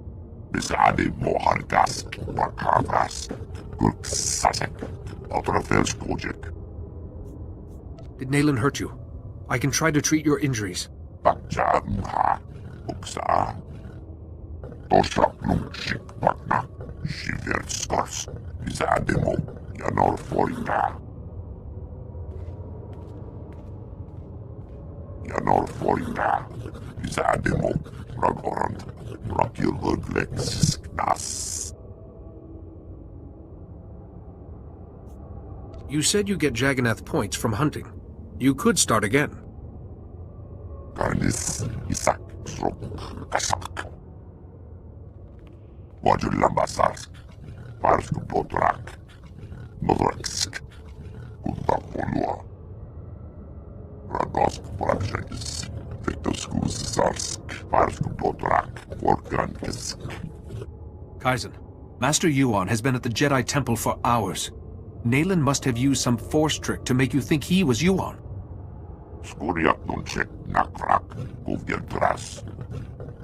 Bisadi Mohargas, Wakavas, Gurksasek, Ultrafelskojik. Did Nayland hurt you? I can try to treat your injuries. Bakjamha, Uksa, Toshak Lumshik Bakna, Shiver Skars, Bisadimo, Yanor Forina. Yanor Forina, Bisadimo, Ragorand, Rakilhuglex Nas. You said you get Jagannath points from hunting. You could start again. Karnis Isak Srok Kasak. Wajulambasarsk, Parsk Potrak, Nodraksk, Kutapolua. Radosk Prakshakis, Victoskus Zarsk, Parsk Potrak, Vorkrankisk. Kaizen, Master Yuan has been at the Jedi Temple for hours. Nayland must have used some force trick to make you think he was Yuan. Skuriak Nunchek Nakrak, Guvgentras,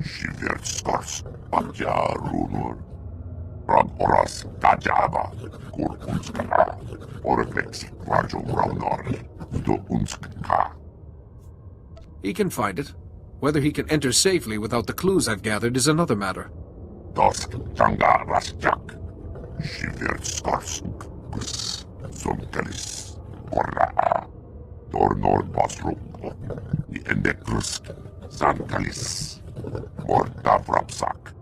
Shiver Skars, Patja Runur, Ragoras Tajaba, Kurkunska, Orvex, Rajo Raunor, Do Unska. He can find it. Whether he can enter safely without the clues I've gathered is another matter. Dosk Tanga Rasjak, Shiver Skars, Zonkalis, Korra, Dornor Basruk, the Endekrusk, Zankalis, Morta Vrapsak.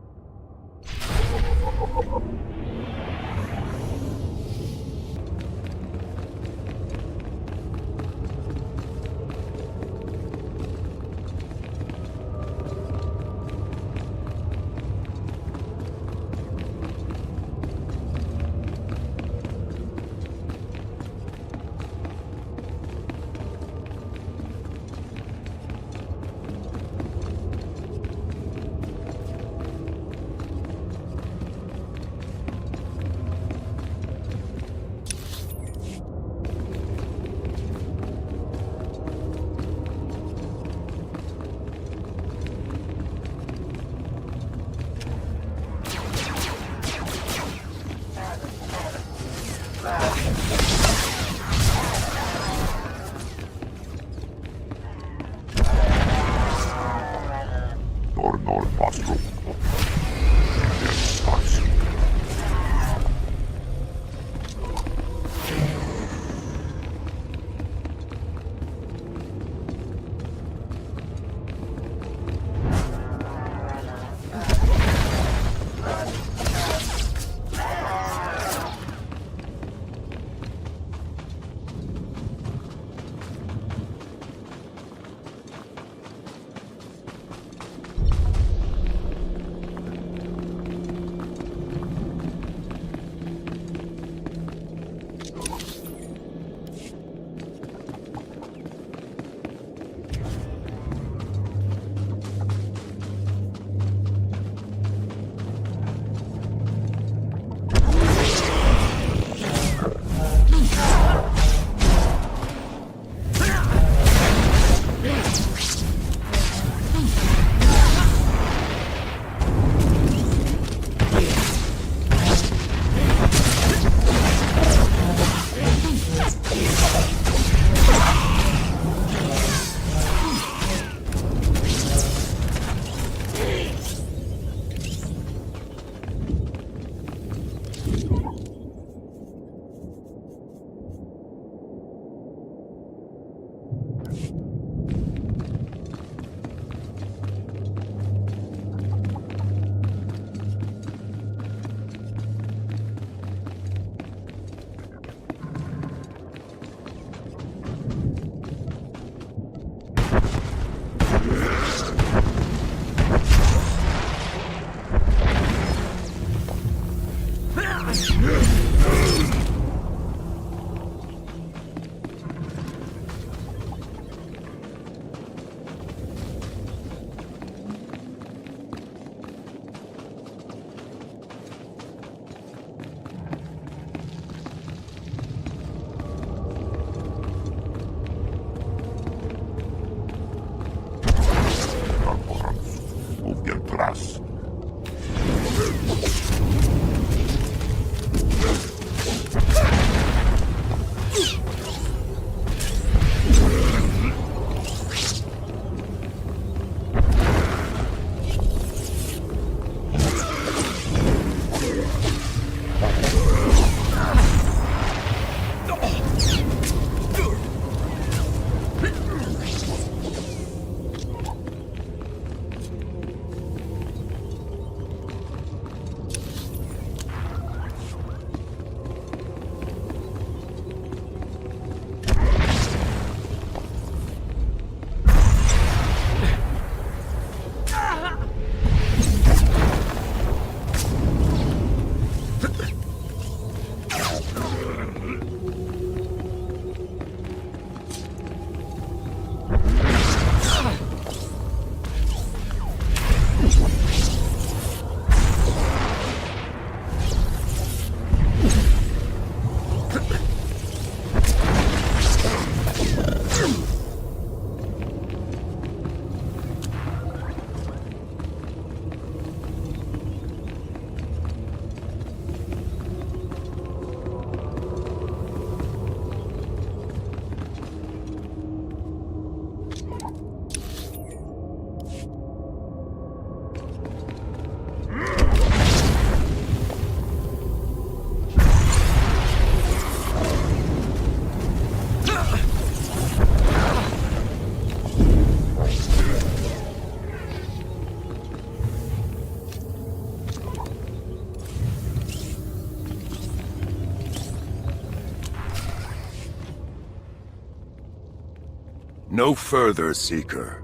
No further, Seeker.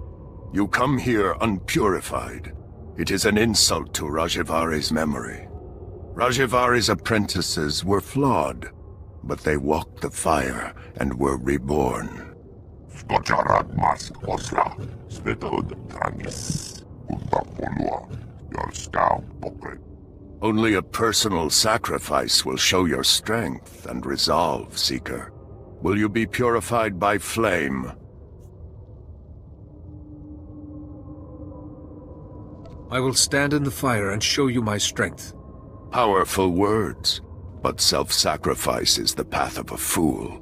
You come here unpurified. It is an insult to Rajivari's memory. Rajivari's apprentices were flawed, but they walked the fire and were reborn. Only a personal sacrifice will show your strength and resolve, Seeker. Will you be purified by flame? I will stand in the fire and show you my strength. Powerful words, but self-sacrifice is the path of a fool.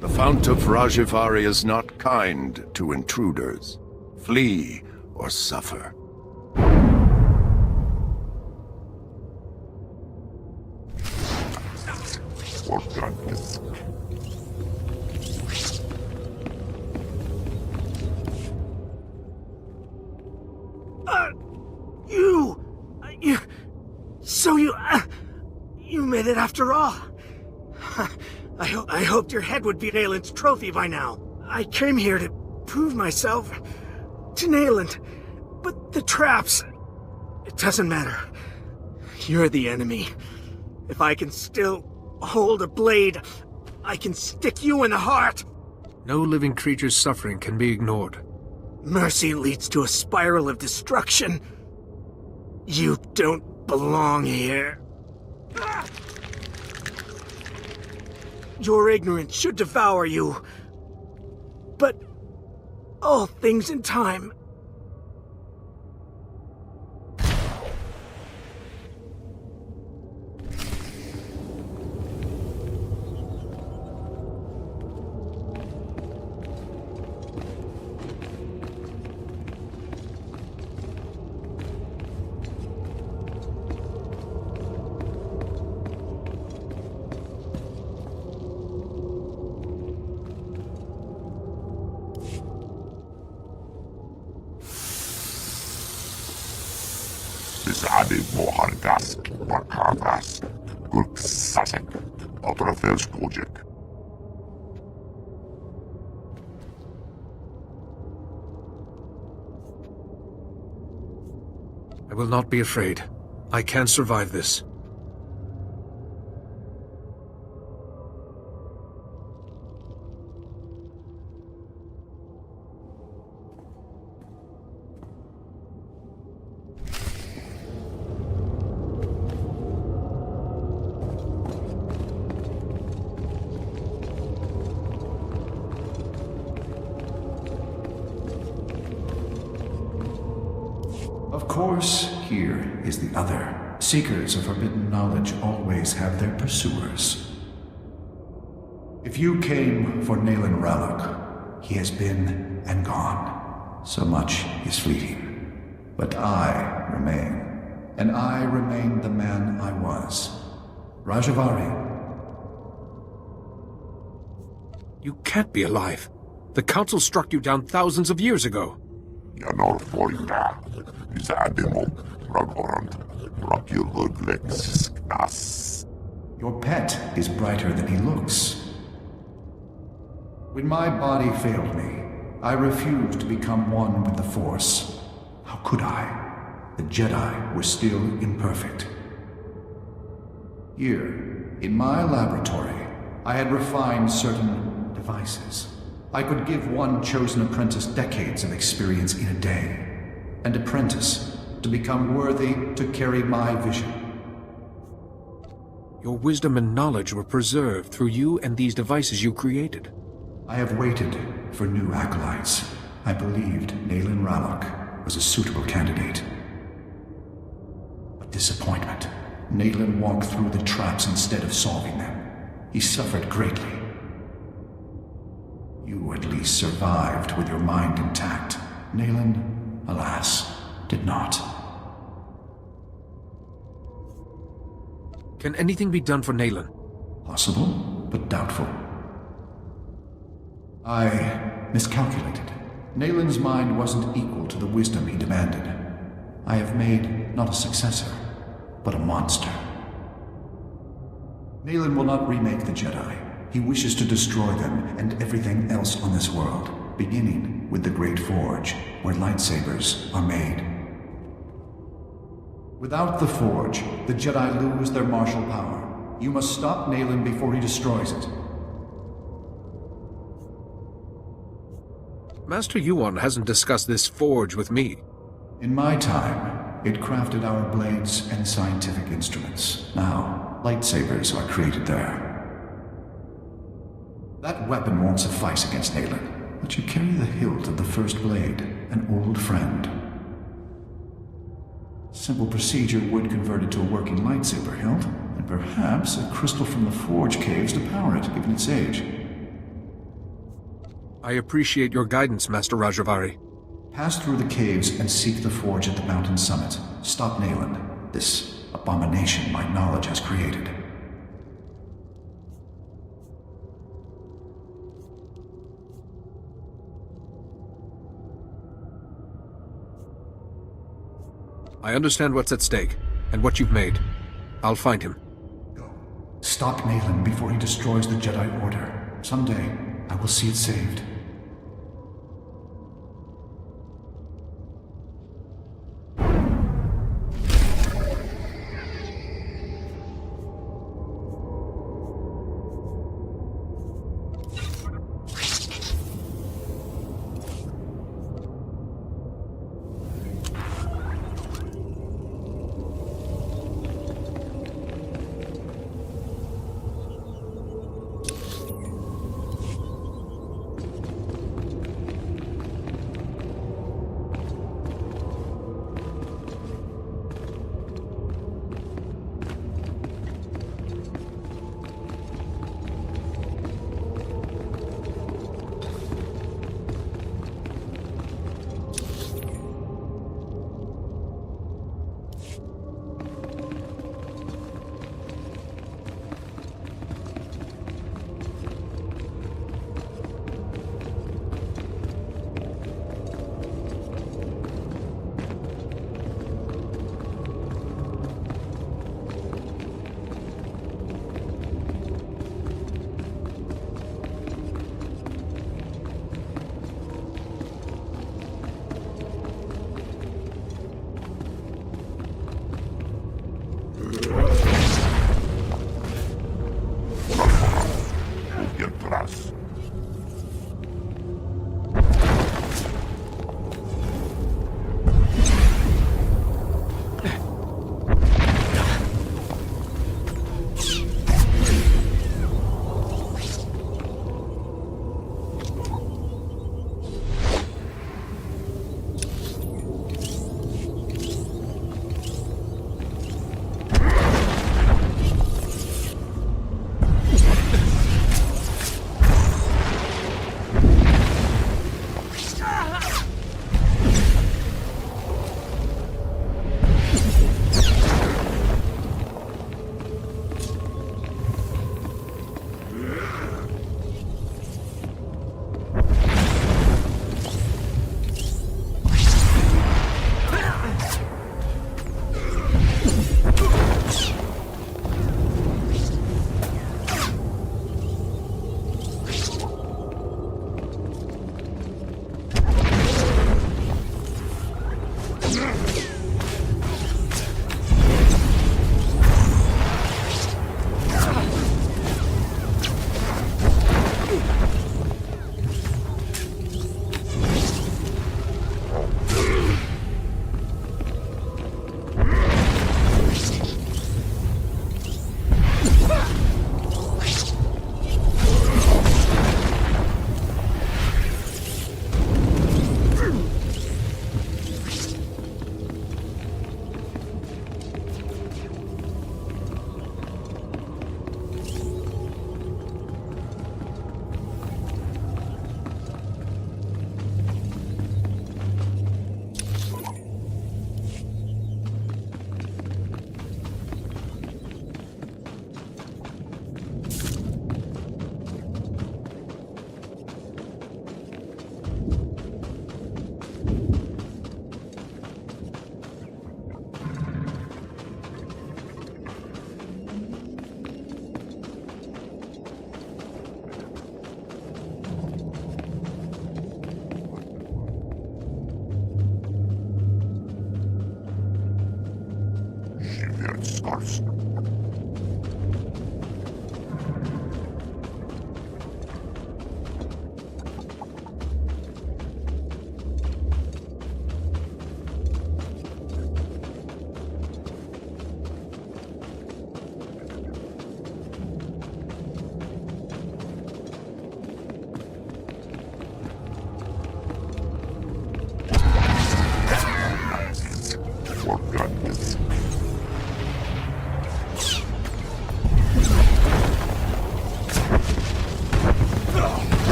The Fount of Rajivari is not kind to intruders. Flee or suffer. You made it after all. I hoped your head would be Nayland's trophy by now. I came here to prove myself to Nayland, but the traps... It doesn't matter. You're the enemy. If I can still hold a blade, I can stick you in the heart. No living creature's suffering can be ignored. Mercy leads to a spiral of destruction. You don't belong here. Your ignorance should devour you. But all things in time. I will not be afraid. I can survive this. Of course, here is the other. Seekers of forbidden knowledge always have their pursuers. If you came for Nayland Rallock, he has been and gone. So much is fleeting. But I remain. And I remain the man I was. Rajavari. You can't be alive. The Council struck you down thousands of years ago. Your pet is brighter than he looks. When my body failed me, I refused to become one with the Force. How could I? The Jedi were still imperfect. Here, in my laboratory, I had refined certain devices. I could give one chosen apprentice decades of experience in a day. An apprentice to become worthy to carry my vision. Your wisdom and knowledge were preserved through you and these devices you created. I have waited for new acolytes. I believed Nayland Rallock was a suitable candidate. But disappointment. Nayland walked through the traps instead of solving them. He suffered greatly. You at least survived with your mind intact. Nayland, alas, did not. Can anything be done for Nayland? Possible, but doubtful. I miscalculated. Nayland's mind wasn't equal to the wisdom he demanded. I have made not a successor, but a monster. Nayland will not remake the Jedi. He wishes to destroy them and everything else on this world, beginning with the Great Forge, where lightsabers are made. Without the Forge, the Jedi lose their martial power. You must stop Nayland before he destroys it. Master Yuan hasn't discussed this forge with me. In my time, it crafted our blades and scientific instruments. Now, lightsabers are created there. That weapon won't suffice against Nayland, but you carry the hilt of the first blade, an old friend. Simple procedure would convert it to a working lightsaber hilt, and perhaps a crystal from the Forge caves to power it, given its age. I appreciate your guidance, Master Rajavari. Pass through the caves and seek the Forge at the mountain summit. Stop Nayland, this abomination my knowledge has created. I understand what's at stake, and what you've made. I'll find him. Stop Nayland before he destroys the Jedi Order. Someday, I will see it saved.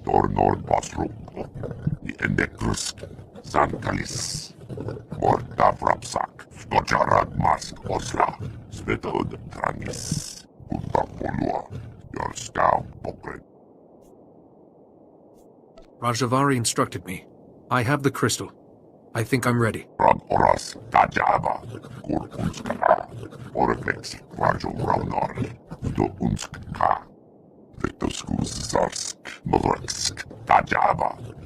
Dornor Basrum, the Endekrus, Sankalis, Morta Vrapsak, Skojarad Mask Osla, Svetod Trangis, Untapolua, your scout Pokret. Rajavari instructed me. I have the crystal. I think I'm ready. Rag Oras, Tajaba, Kur Unskara, Oreflex, Rajo Raunor, Do Unskka, Vetoskus Zarsk, Moreksk, Tajaba.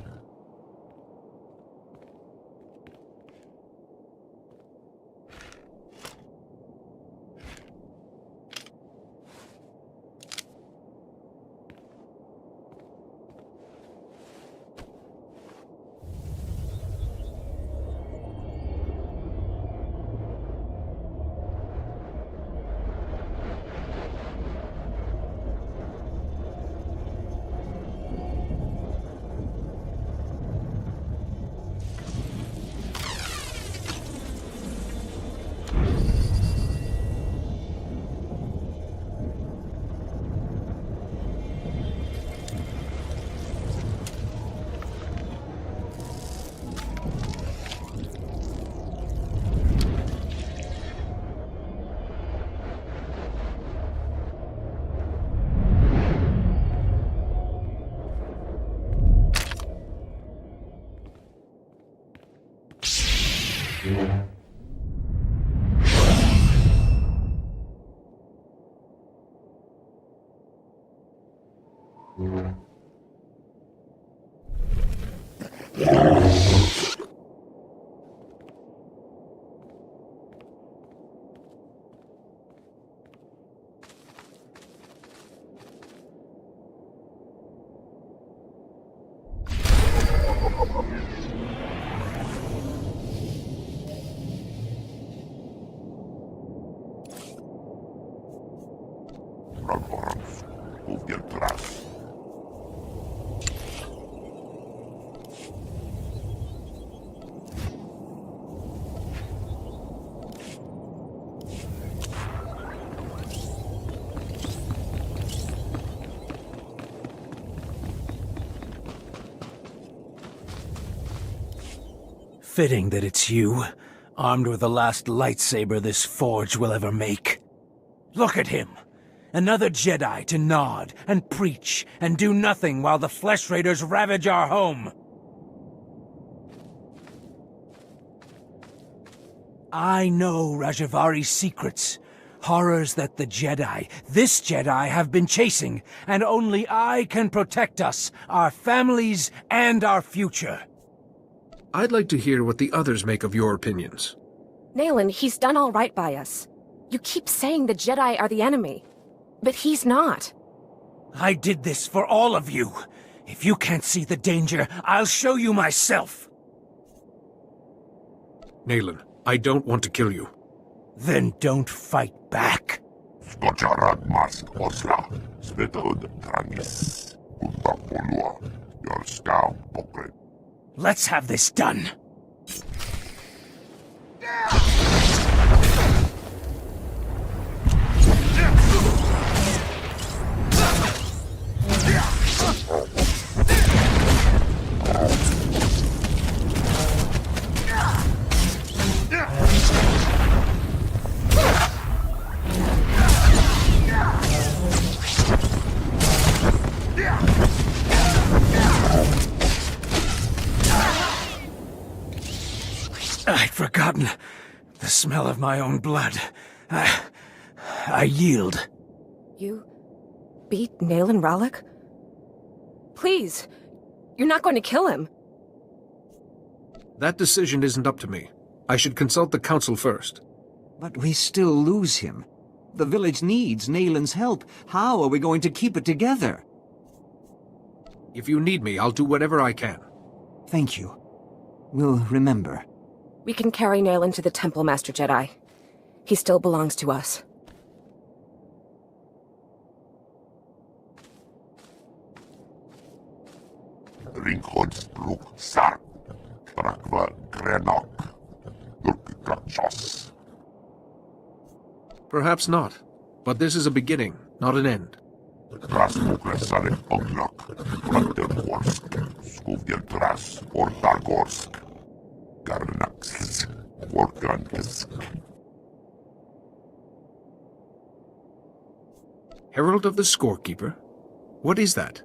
Fitting that it's you, armed with the last lightsaber this forge will ever make. Look at him! Another Jedi to nod and preach and do nothing while the Flesh Raiders ravage our home. I know Rajavari's secrets. Horrors that the Jedi, this Jedi, have been chasing, and only I can protect us, our families, and our future. I'd like to hear what the others make of your opinions. Nayland, he's done all right by us. You keep saying the Jedi are the enemy, but he's not. I did this for all of you. If you can't see the danger, I'll show you myself. Nayland, I don't want to kill you. Then don't fight back. Skojarad Mask Osla, Svetod Trangis, Untapolua, your scout Pokret. Let's have this done. I'd forgotten the smell of my own blood. I yield. You beat Nayland Rallick? Please, you're not going to kill him. That decision isn't up to me. I should consult the council first. But we still lose him. The village needs Nayland's help. How are we going to keep it together? If you need me, I'll do whatever I can. Thank you. We'll remember. We can carry Nayland to the temple, Master Jedi. He still belongs to us. Ringhods Bruk Sark, Drakva Grenok, Durkikrachos. Perhaps not. But this is a beginning, not an end. Rasmuklesare Ognok, Ranterhorsk, Skuvjeltras, Ortargorsk, Garnax, Orkankisk. Herald of the Scorekeeper? What is that?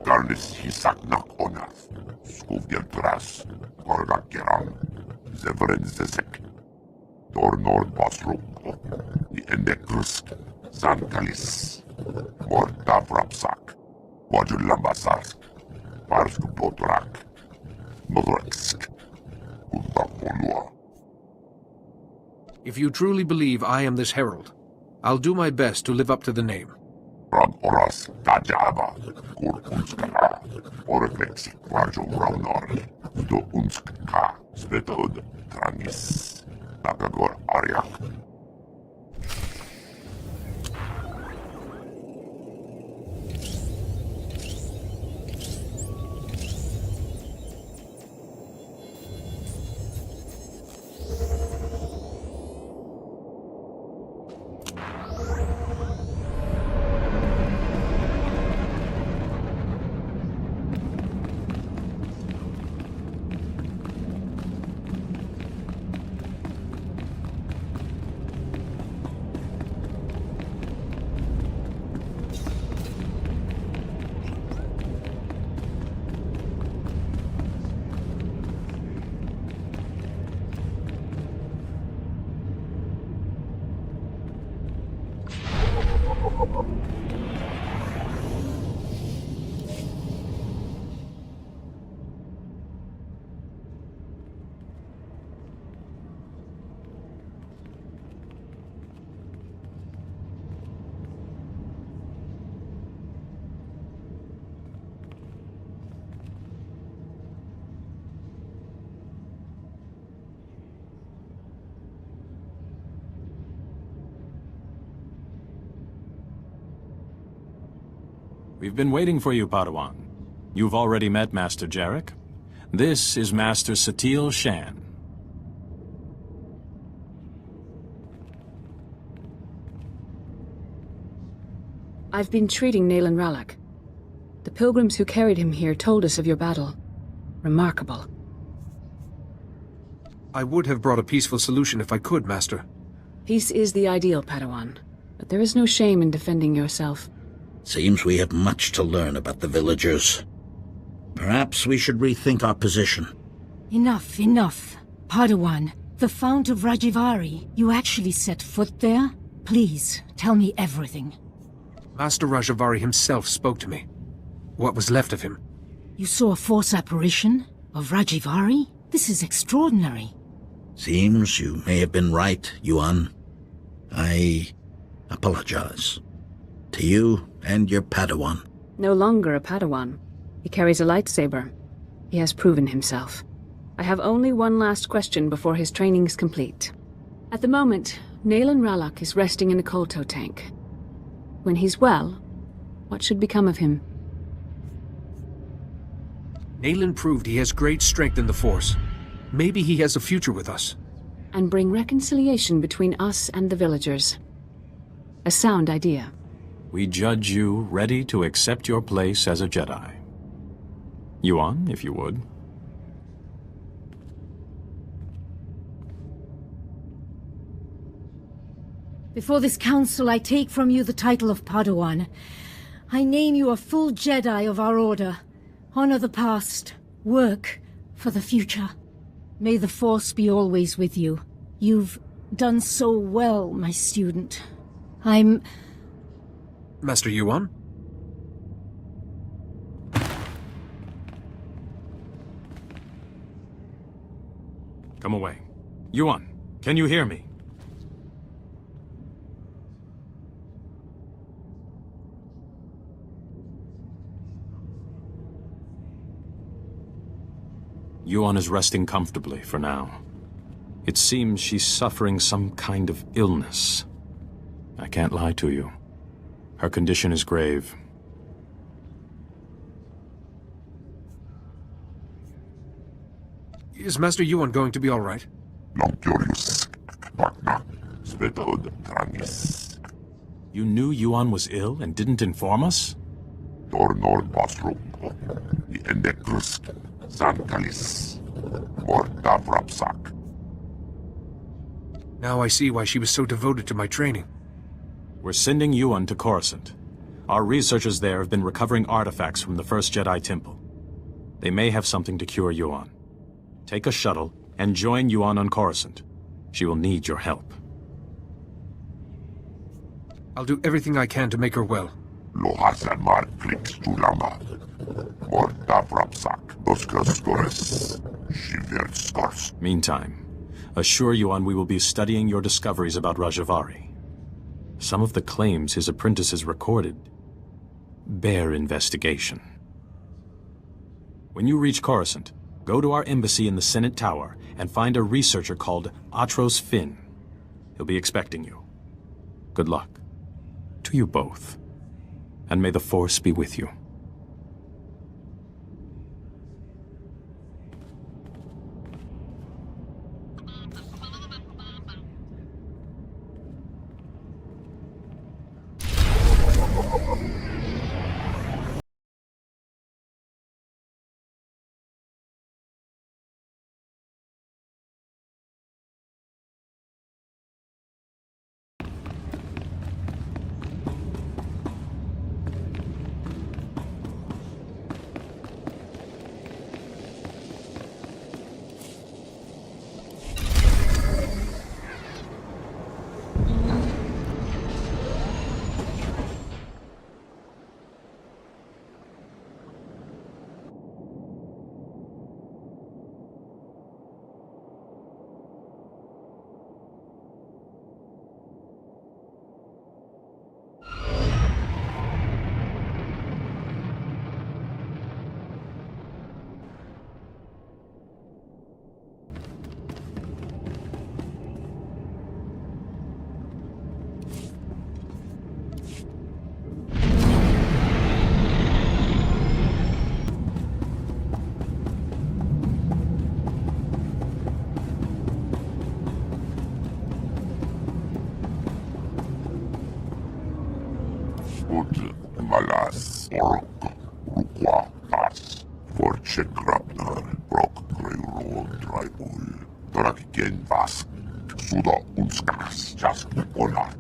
Garnis Hisaknak Onath, Skuvjeltras, Orgakeran, Zevrenzezek, Tornor Basruk, Endekrusk, Zankalis, Mortavrapsak, Wajulambasarsk, Parsk Potrak, Modreksk, Kuntapolua. If you truly believe I am this herald, I'll do my best to live up to the name. Rab Oras Tajaba, Kur Unskara, Orvex, Vajo Raunor, Do Unskka, Svetod, Trangis, Nakagor Aryak. We've been waiting for you, Padawan. You've already met Master Jarek. This is Master Satil Shan. I've been treating Nayland Ralak. The pilgrims who carried him here told us of your battle. Remarkable. I would have brought a peaceful solution if I could, Master. Peace is the ideal, Padawan. But there is no shame in defending yourself. Seems we have much to learn about the villagers. Perhaps we should rethink our position. Enough, enough. Padawan, the Fount of Rajivari, you actually set foot there? Please, tell me everything. Master Rajivari himself spoke to me. What was left of him? You saw a force apparition? Of Rajivari? This is extraordinary. Seems you may have been right, Yuan. I apologize. To you and your Padawan. No longer a Padawan. He carries a lightsaber. He has proven himself. I have only one last question before his training's complete. At the moment, Nayland Ralak is resting in a Kolto tank. When he's well, what should become of him? Nayland proved he has great strength in the Force. Maybe he has a future with us. And bring reconciliation between us and the villagers. A sound idea. We judge you ready to accept your place as a Jedi. Yuan, if you would. Before this council, I take from you the title of Padawan. I name you a full Jedi of our order. Honor the past. Work for the future. May the Force be always with you. You've done so well, my student. I'm... Master Yuan? Come away. Yuan, can you hear me? Yuan is resting comfortably for now. It seems she's suffering some kind of illness. I can't lie to you. Her condition is grave. Is Master Yuan going to be all right? You knew Yuan was ill and didn't inform us? Tornor Bosrum, the Endekrusk, Zankalis, Mordavrapsak. Now I see why she was so devoted to my training. We're sending Yuan to Coruscant. Our researchers there have been recovering artifacts from the first Jedi Temple. They may have something to cure Yuan. Take a shuttle and join Yuan on Coruscant. She will need your help. I'll do everything I can to make her well. Lohasamar Krikstulama, Mordavrapsak, Doskastores, Shiverskors. Meantime, assure Yuan we will be studying your discoveries about Rajavari. Some of the claims his apprentices recorded bear investigation. When you reach Coruscant, go to our embassy in the Senate Tower and find a researcher called Atros Finn. He'll be expecting you. Good luck. To you both. And may the Force be with you. Malas, Ork, Rukwa, Tas, Forche Grabner, Brok, Greuro, Draibul, Torakiken Vask, Suda Unskas, Just Onar.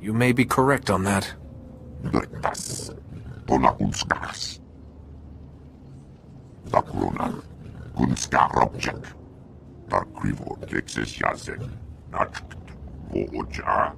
You may be correct on that. Dirtas, Tona Unskas. Dakrunar, Kunska Robchek, Darkrivo, Texas Yazek, Natcht, Vooja,